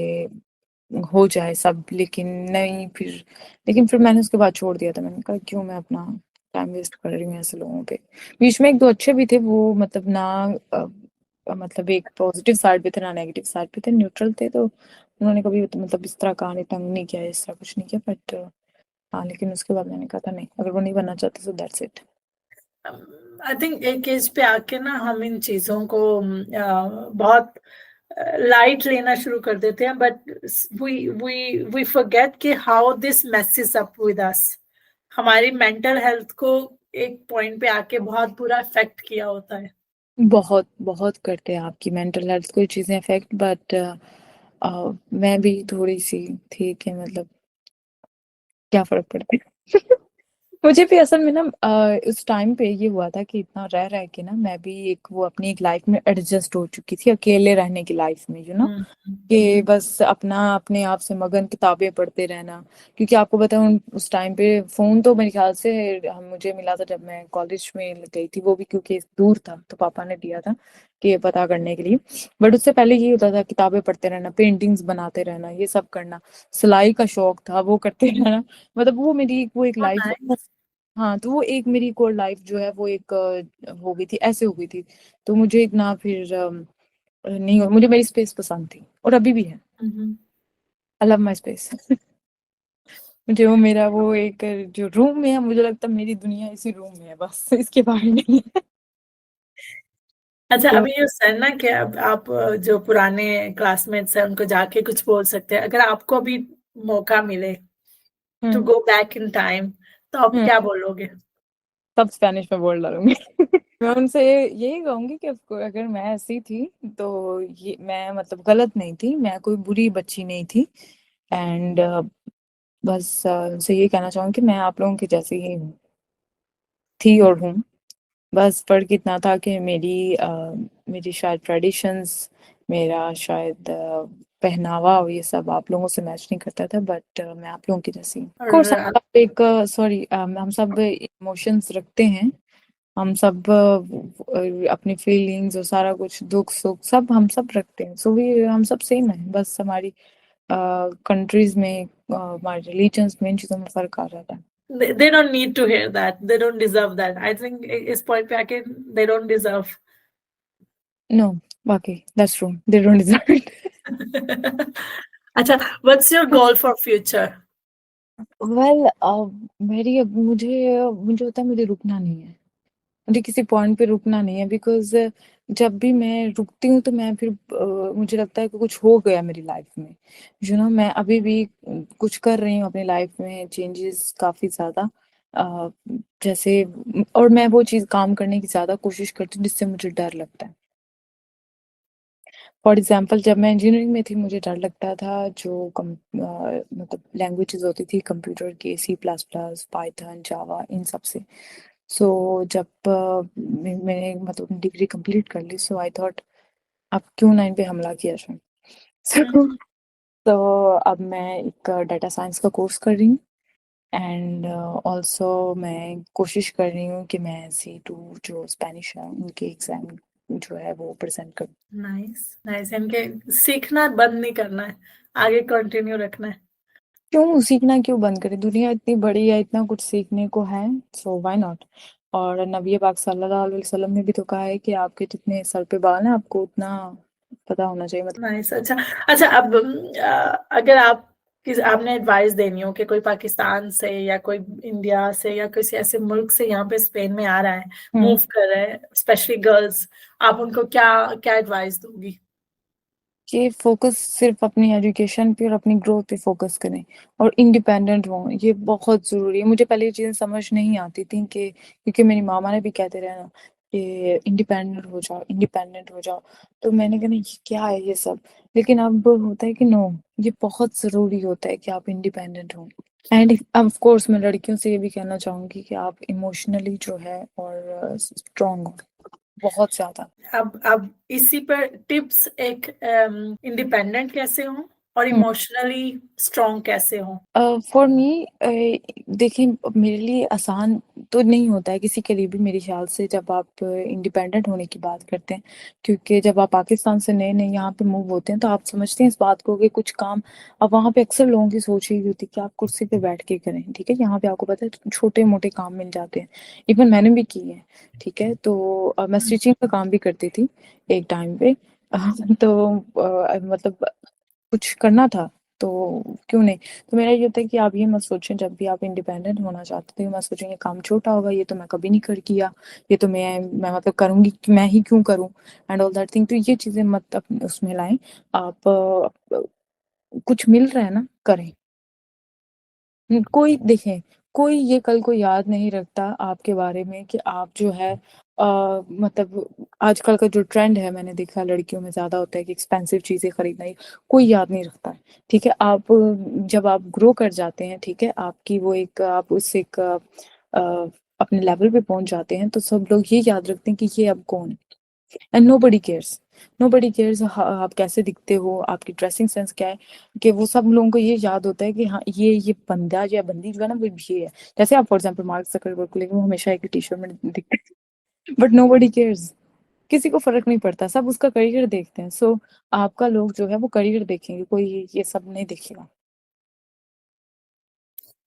हो जाए सब, लेकिन नहीं, फिर मैंने उसके बाद छोड़ दिया था। मैंने कहा क्यों मैं अपना टाइम वेस्ट कर रही हूँ ऐसे लोगों पे। बीच में एक दो अच्छे भी थे, वो मतलब ना, मतलब एक पॉजिटिव साइड पे थे ना नेगेटिव साइड पे थे, न्यूट्रल थे, तो उन्होंने कभी तो मतलब इस तरह कहानी तंग नहीं किया, इस तरह कुछ नहीं किया, बट हाँ, लेकिन उसके बाद मैंने कहा था नहीं, अगर वो नहीं बनना चाहते तो दैट्स इट। आई थिंक एक एज पे आके ना हम इन चीजों को बहुत लाइट लेना शुरू कर देते हैं, बट वी फॉरगेट कि how this messes up with us. हमारी मेंटल हेल्थ को एक पॉइंट पे आके बहुत बुरा इफेक्ट किया होता है। बहुत बहुत करते हैं आपकी मेंटल हेल्थ को ये चीजें इफेक्ट, बट मैं भी थोड़ी सी थी कि मतलब क्या फर्क पड़ता है। मुझे भी असल में ना, उस टाइम पे ये हुआ था कि इतना रह रह के ना, मैं भी एक वो अपनी एक लाइफ में एडजस्ट हो चुकी थी, अकेले रहने की लाइफ में, हम्म। कि बस अपना अपने आप से मगन किताबें पढ़ते रहना। क्योंकि आपको पता है उस टाइम पे फोन तो मेरे ख्याल से मुझे मिला था जब मैं कॉलेज में गई थी, वो भी क्योंकि दूर था तो पापा ने दिया था कि ये पता करने के लिए। बट उससे पहले ये होता था, किताबें पढ़ते रहना, पेंटिंग्स बनाते रहना, ये सब करना, सिलाई का शौक था, वो करते रहना। मतलब वो मेरी वो एक लाइफ। हाँ, तो वो एक मेरी कोर लाइफ जो है वो एक हो गई थी, ऐसे हो गई थी। तो मुझे इतना फिर नहीं हो, मुझे मेरी स्पेस पसंद थी और अभी भी है। Hmm. I love my space. मुझे वो मेरा वो एक जो रूम में है, मुझे लगता है मेरी दुनिया इसी रूम में है, बस इसके बाहर नहीं है। अच्छा, तो अभी ये सर ना कि अब आप जो पुराने क्लासमेट्स हैं उनको जाके कुछ बोल सकते हैं, अगर आपको अभी मौका मिले to hmm. Go back in time, तो आप हम्म। क्या बोलोगे? सब स्पेनिश में बोल डालूंगी। मैं उनसे यही कहूंगी कि अगर मैं ऐसी थी तो ये मैं मतलब गलत नहीं थी, मैं कोई बुरी बच्ची नहीं थी। एंड बस उनसे ये कहना चाहूंगी कि मैं आप लोगों की जैसी ही थी और हूँ। बस फर्क इतना था कि मेरी शायद ट्रेडिशंस, मेरा शायद पहनावा और ये सब आप लोगों से मैच नहीं करता था, बट मैं आप लोगों की जैसी हूँ। कोर्स हम और सब एक, सॉरी, हम सब इमोशंस रखते हैं, हम सब अपनी फीलिंग्स और सारा कुछ, दुख सुख सब हम सब रखते हैं, सो भी हम सब सेम है, बस हमारी कंट्रीज में, हमारे रिलीजन्स में, इन चीज़ों में फर्क आ जाता है। they don't need to hear that, they don't deserve that, I think इस पॉइंट पे आके they don't deserve। नो, बाकी that's true, they don't deserve it. अच्छा, what's your goal for future? Well, मेरी अब मुझे होता है मुझे रुकना नहीं है, मुझे किसी पॉइंट पे रुकना नहीं है, बिकॉज जब भी मैं रुकती हूँ तो मैं फिर मुझे लगता है कि कुछ हो गया मेरी लाइफ में। मैं अभी भी कुछ कर रही हूँ अपनी लाइफ में, चेंजेस काफी ज्यादा, जैसे और मैं वो चीज़ काम करने की ज़्यादा कोशिश करती हूँ जिससे मुझे डर लगता है। फॉर एग्ज़ाम्पल जब मैं इंजीनियरिंग में थी मुझे डर लगता था जो मतलब लैंग्वेजेज़ होती थी कंप्यूटर की सी प्लस प्लस, पाइथन, जावा इन सब से। सो जब मैंने मतलब डिग्री कंप्लीट कर ली सो आई थॉट अब क्यों ना इन पे हमला किया जाए। सो हम्म, तो अब मैं एक डाटा साइंस का कोर्स कर रही हूँ एंड ऑल्सो मैं कोशिश कर रही हूँ कि मैं C2 जो स्पेनिश है उनके एग्ज़ाम जो है वो प्रेज़ेंट करूँ। नाइस नाइस, इनके सीखना बंद नहीं करना है, आगे कंटिन्यू रखना है। क्यों सीखना क्यों बंद करें? दुनिया इतनी बड़ी है, इतना कुछ सीखने को है, सो व्हाई नॉट? और नबी पाक सल्लल्लाहु अलैहि वसल्लम ने भी तो कहा है कि आपके जितने सर पे बाल हैं आपको उतना पता होना चाहिए मतलब नाइस, अच्छा अच्छा। अब अगर आप आपने एडवाइस देनी हो कि कोई पाकिस्तान से या कोई इंडिया से या किसी ऐसे मुल्क से यहाँ पे स्पेन में आ रहा है, हुँ। मूव कर रहा है, स्पेशली गर्ल्स, आप उनको क्या क्या एडवाइस दोगी? कि फोकस सिर्फ अपनी एजुकेशन पे और अपनी ग्रोथ पे फोकस करें और इंडिपेंडेंट हों, ये बहुत ज़रूरी है। मुझे पहले ये चीज़ें समझ नहीं आती थी कि क्योंकि मेरी मामा ने भी कहते रहे ना कि इंडिपेंडेंट हो जाओ, तो मैंने कहा नहीं ये क्या है ये सब? लेकिन अब होता है कि नो, ये बहुत ज़रूरी होता है कि आप इंडिपेंडेंट हों। एंड ऑफ कोर्स मैं लड़कियों से ये भी कहना चाहूँगी कि आप इमोशनली जो है और स्ट्रॉन्ग हों, बहुत ज़्यादा। अब इसी पर टिप्स, एक इंडिपेंडेंट कैसे हो और हुँ। इमोशनली स्ट्रांग कैसे हो? फॉर मी देखिए मेरे लिए आसान तो नहीं होता है किसी के लिए भी मेरे ख्याल से जब आप इंडिपेंडेंट होने की बात करते हैं क्योंकि जब आप पाकिस्तान से नए नए यहाँ पे मूव होते हैं तो आप समझते हैं इस बात को कि कुछ काम अब वहाँ पे अक्सर लोगों की सोच यही होती है कि आप कुर्सी पे बैठ के करें ठीक है यहाँ पे आपको पता है छोटे मोटे काम मिल जाते हैं इवन मैंने भी किए हैं ठीक है तो मैं हम्म, स्टिचिंग का काम भी करती थी एक टाइम पे तो मतलब कुछ करना था तो क्यों नहीं तो मेरा ये होता है कि आप ये मत सोचें जब भी आप इंडिपेंडेंट होना चाहते थे मत सोचें ये काम छोटा होगा ये तो मैं कभी नहीं कर किया ये तो मैं मतलब करूंगी मैं ही क्यों करूं एंड ऑल दैट थिंग तो ये चीजें मत अपने उसमें लाएं आप कुछ मिल रहा है ना करें कोई देखें कोई ये कल को याद नहीं रखता आपके बारे में कि आप जो है मतलब आजकल का जो ट्रेंड है मैंने देखा लड़कियों में ज्यादा होता है कि एक्सपेंसिव चीजें खरीदना ही कोई याद नहीं रखता है ठीक है आप जब आप ग्रो कर जाते हैं ठीक है आपकी वो एक आप उस एक अपने लेवल पे पहुंच जाते हैं तो सब लोग ये याद रखते हैं कि ये अब कौन है एंड नोबडी केयर्स आप कैसे दिखते हो आपकी ड्रेसिंग सेंस क्या है कि वो सब लोगों को ये याद होता है कि हाँ ये बंदा या बंदी जो है ना वो ये है जैसे आप फॉर एग्जांपल मार्क जकरबर्ग को लेकर वो हमेशा एक टी शर्ट में दिखते हैं बट नोबडी केयर्स किसी को फर्क नहीं पड़ता सब उसका करियर देखते हैं सो आपका लोग जो है वो करियर देखेंगे कोई ये सब नहीं देखेगा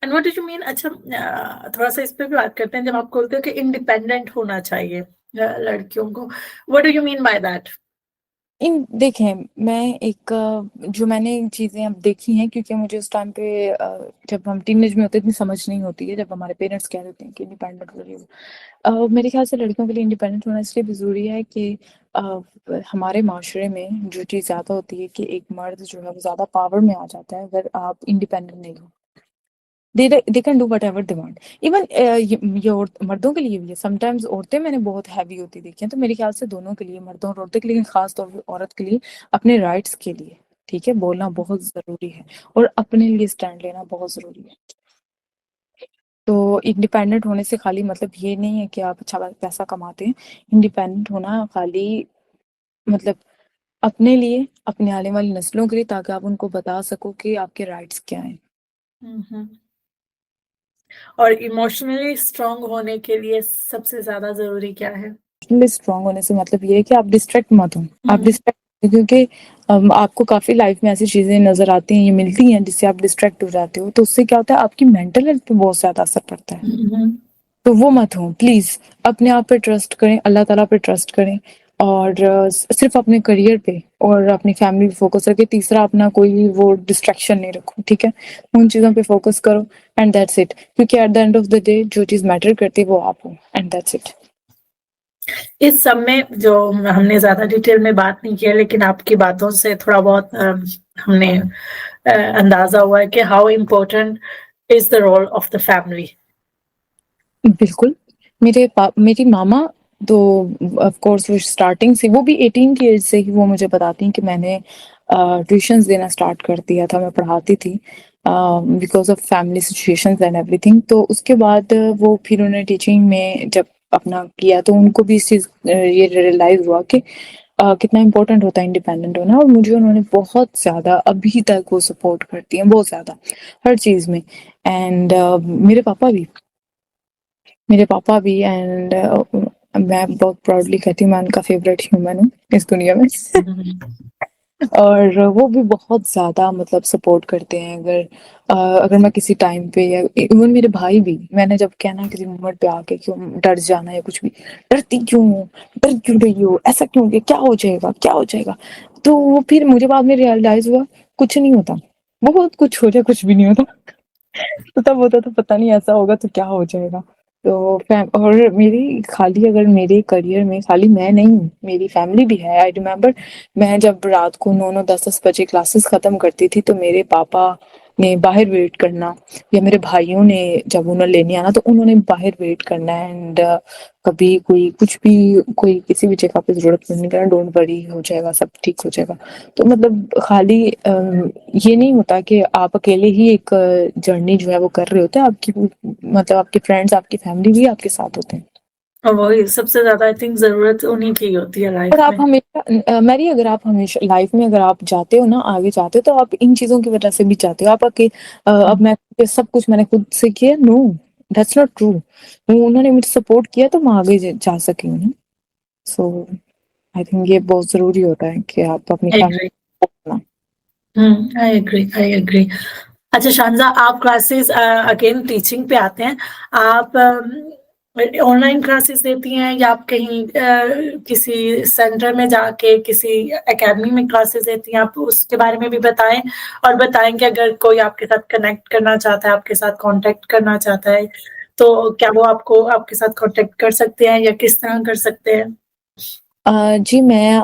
and what do you mean? अच्छा, थोड़ा सा इस पे भी बात करते हैं। जब आप बोलते हो कि इंडिपेंडेंट होना चाहिए लड़कियों को, what do you mean by that? इन देखें मैं एक जो मैंने चीज़ें अब देखी हैं क्योंकि मुझे उस टाइम पे जब हम टीनेज में होते हैं इतनी समझ नहीं होती है जब हमारे पेरेंट्स कह देते हैं कि इंडिपेंडेंट हो रही हो मेरे ख्याल से लड़कियों के लिए इंडिपेंडेंट होना इसलिए भी ज़रूरी है कि हमारे माशरे में जो चीज़ ज़्यादा होती है कि एक मर्द जो है वो ज़्यादा पावर में आ जाता है अगर आप इंडिपेंडेंट नहीं हो they can do whatever they want even ये मर्दों के लिए भी है समटाइम्स औरतें मैंने बहुत हैवी होती देखी हैं तो मेरे ख्याल से दोनों के लिए मर्दों और औरतों के लिए खास तौर पे औरत के लिए अपने राइट्स के लिए ठीक है बोलना बहुत जरूरी है और अपने लिए स्टैंड लेना बहुत जरूरी है तो इंडिपेंडेंट होने से खाली मतलब ये नहीं है कि आप अच्छा पैसा कमाते हैं इंडिपेंडेंट होना खाली मतलब अपने लिए अपने आने वाली नस्लों के लिए ताकि आप उनको बता सको कि आपके राइट्स क्या हैं हम्म। और इमोशनली स्ट्रांग होने के लिए सबसे ज्यादा जरूरी क्या है? इमोशनली स्ट्रांग होने से मतलब ये है कि आप डिस्ट्रैक्ट मत हो आप हम्म, डिस्ट्रैक्ट क्योंकि आपको काफी लाइफ में ऐसी चीजें नजर आती हैं ये मिलती हैं जिससे आप डिस्ट्रैक्ट हो जाते हो तो उससे क्या होता है आपकी मेंटल हेल्थ पे बहुत ज्यादा असर पड़ता है हम्म। तो वो मत हो प्लीज अपने आप पे ट्रस्ट करें अल्लाह ताला पे ट्रस्ट करें और सिर्फ अपने करियर पे और अपनी फैमिली पे फोकस रखें तीसरा अपना कोई वो डिस्ट्रैक्शन नहीं रखो ठीक है उन चीजों पे फोकस करो एंड दैट्स इट क्योंकि at the end of the day जो चीज मैटर करती है वो आप हो एंड दैट्स इट इस सब में जो हमने ज्यादा डिटेल में बात नहीं किया, लेकिन आपकी बातों से थोड़ा बहुत हमने अंदाजा हुआ है कि how important is the role of the family बिल्कुल, मेरी मामा तो ऑफ कोर्स वो स्टार्टिंग से, वो भी 18 की एज से ही वो मुझे बताती हैं कि मैंने ट्यूशंस देना स्टार्ट कर दिया था, मैं पढ़ाती थी because of family situations and everything. तो उसके बाद वो फिर उन्होंने टीचिंग में जब अपना किया तो उनको भी इस चीज़ ये रियलाइज़ हुआ कि कितना इम्पोर्टेंट होता है इंडिपेंडेंट होना, और मुझे उन्होंने बहुत ज़्यादा अभी तक वो सपोर्ट करती हैं, बहुत ज़्यादा हर चीज़ में। एंड मेरे पापा भी एंड मैं बहुत प्राउडली कहती हूँ मैं उनका फेवरेट ह्यूमन हूँ इस दुनिया में। और वो भी बहुत ज़्यादा मतलब सपोर्ट करते हैं। अगर मैं किसी टाइम पे, या इवन मेरे भाई भी, मैंने जब कहना किसी मोमेंट पे आके क्यों डर जाना या कुछ भी, डरती क्यों हो, डर क्यों रही हो, ऐसा क्यों हो गया, क्या हो जाएगा, क्या हो जाएगा। तो वो फिर मुझे बाद में रियलाइज हुआ कुछ नहीं होता, बहुत कुछ हो जाए कुछ भी नहीं होता। तो तब होता तो पता नहीं ऐसा होगा तो क्या हो जाएगा। तो और मेरी खाली, अगर मेरे करियर में खाली मैं नहीं हूँ, मेरी फैमिली भी है। आई रिमेम्बर मैं जब रात को 9-9 10-10 बजे क्लासेस खत्म करती थी तो मेरे पापा ने बाहर वेट करना, या मेरे भाइयों ने जब उन्हें लेने आना तो उन्होंने बाहर वेट करना। एंड कभी कोई कुछ भी, कोई किसी भी जगह पे जरूरत पड़ने का, डोंट वरी, हो जाएगा, सब ठीक हो जाएगा। तो मतलब खाली ये नहीं होता कि आप अकेले ही एक जर्नी जो है वो कर रहे होते हैं, आपकी मतलब आपके फ्रेंड्स, आपकी फैमिली भी आपके साथ होते हैं। और वही सबसे ज्यादा आई थिंक जरूरत उन्हीं की होती है और लाइफ आप में। हमेशा मैरी, अगर आप हमेशा लाइफ में अगर आप जाते हो ना, आगे जाते हो, तो आप इन चीजों की वजह से भी जाते हो। अब मैं सब कुछ मैंने खुद से किया, नो, दैट्स नॉट ट्रू। उन्होंने मुझे सपोर्ट किया तो मैं आगे जा सकी हूँ। सो आई थिंक ये बहुत जरूरी होता है कि आप अपनी आई फैमिली एग्री। को। I agree, I agree. अच्छा शानजा, आप क्लासेस अगेन टीचिंग पे आते हैं, आप ऑनलाइन क्लासेस देती हैं या आप कहीं किसी सेंटर में जाके किसी एकेडमी में क्लासेस देती हैं? आप उसके बारे में भी बताएं, और बताएं कि अगर कोई आपके साथ कनेक्ट करना चाहता है, आपके साथ कांटेक्ट करना चाहता है, तो क्या वो आपको आपके साथ कांटेक्ट कर सकते हैं या किस तरह कर सकते हैं? जी, मैं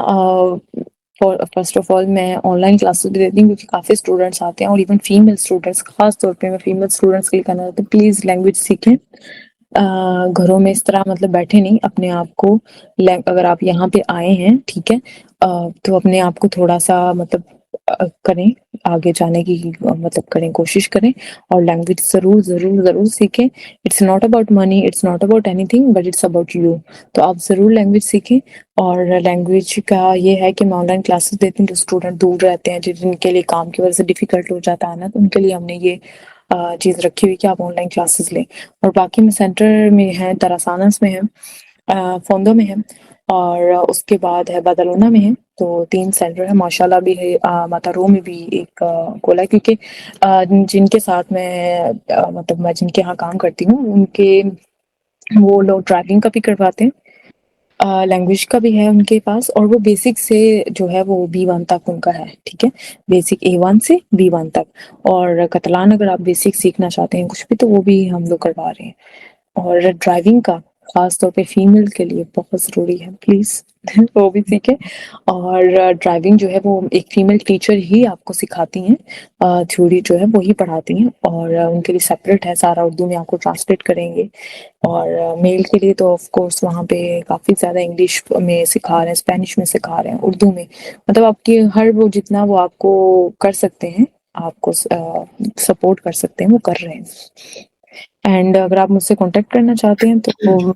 फर्स्ट ऑफ ऑल मैं ऑनलाइन क्लासेस भी देती हूँ क्योंकि काफ़ी स्टूडेंट्स आते हैं, और इवन फीमेल स्टूडेंट्स, खास तौर पे मैं फीमेल स्टूडेंट्स के लिए कहना चाहती हूँ, प्लीज़ लैंग्वेज सीखें। घरों में इस तरह मतलब बैठे नहीं, अपने आप को अगर आप यहाँ पे आए हैं, ठीक है, तो अपने आप को थोड़ा-सा मतलब करें, आगे जाने की मतलब करें, कोशिश करें, और लैंग्वेज ज़रूर, ज़रूर, ज़रूर सीखें। It's not about money, it's not about anything, but it's about you. तो आप ज़रूर लैंग्वेज सीखें। और लैंग्वेज का ये है कि मैं ऑनलाइन क्लासेस देती हूँ, जो स्टूडेंट दूर रहते हैं, जिनके लिए काम की वजह से डिफ़िकल्ट हो जाता है ना, तो उनके लिए हमने ये चीज़ रखी हुई कि आप ऑनलाइन क्लासेस लें। और बाकी मैं सेंटर में है, तरासानस में है, फोंदो में है, और उसके बाद है बार्सिलोना में है। तो 3 सेंटर है, माशाल्लाह भी है, मातारो में भी एक खोला है, क्योंकि जिनके साथ मैं मतलब मैं जिनके यहाँ काम करती हूँ, उनके वो लोग ड्राइविंग का भी करवाते हैं, लैंग्वेज का भी है उनके पास, और वो बेसिक से जो है वो B1 तक उनका है, ठीक है? बेसिक A1 से B1 तक। और कतलान अगर आप बेसिक सीखना चाहते हैं कुछ भी, तो वो भी हम लोग करवा रहे हैं। और ड्राइविंग का खास तौर पे फीमेल के लिए बहुत ज़रूरी है, प्लीज़ वो भी सीखें। और ड्राइविंग जो है वो एक फीमेल टीचर ही आपको सिखाती हैं, थ्योरी जो है वो ही पढ़ाती हैं, और उनके लिए सेपरेट है, सारा उर्दू में आपको ट्रांसलेट करेंगे। और मेल के लिए तो ऑफ कोर्स वहाँ पे काफ़ी ज़्यादा इंग्लिश में सिखा रहे हैं, स्पेनिश में सिखा रहे हैं, उर्दू में, मतलब आपकी हर वो जितना वो आपको कर सकते हैं, आपको सपोर्ट कर सकते हैं, वो कर रहे हैं। एंड अगर आप मुझसे कांटेक्ट करना चाहते हैं तो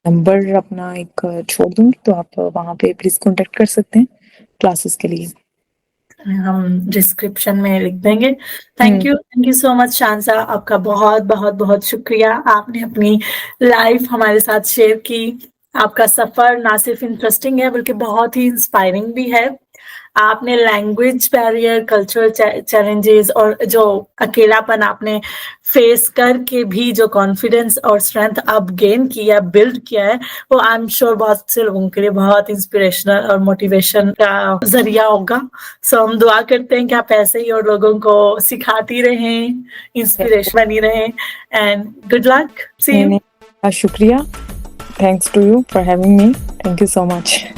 नंबर अपना एक छोड़ दूँगी, तो आप वहाँ पे प्लीज़ कांटेक्ट कर सकते हैं क्लासेस के लिए। हम डिस्क्रिप्शन में लिख देंगे। थैंक यू सो मच शांजा, आपका बहुत बहुत बहुत शुक्रिया। आपने अपनी लाइफ हमारे साथ शेयर की। आपका सफर ना सिर्फ इंटरेस्टिंग है बल्कि बहुत ही इंस्पायरिंग भी है। आपने लैंग्वेज बैरियर, कल्चरल चैलेंजेस और जो अकेलापन आपने फेस करके भी जो कॉन्फिडेंस और स्ट्रेंथ आप गेन किया, बिल्ड किया है, वो आई एम श्योर बहुत से लोगों के लिए बहुत इंस्पिरेशनल और मोटिवेशन का जरिया होगा। सो हम दुआ करते हैं कि आप ऐसे ही और लोगों को सिखाती रहें, इंस्पिरेशन बनी रहें, and good luck, see you. शुक्रिया, thanks to you for having me, thank you so much.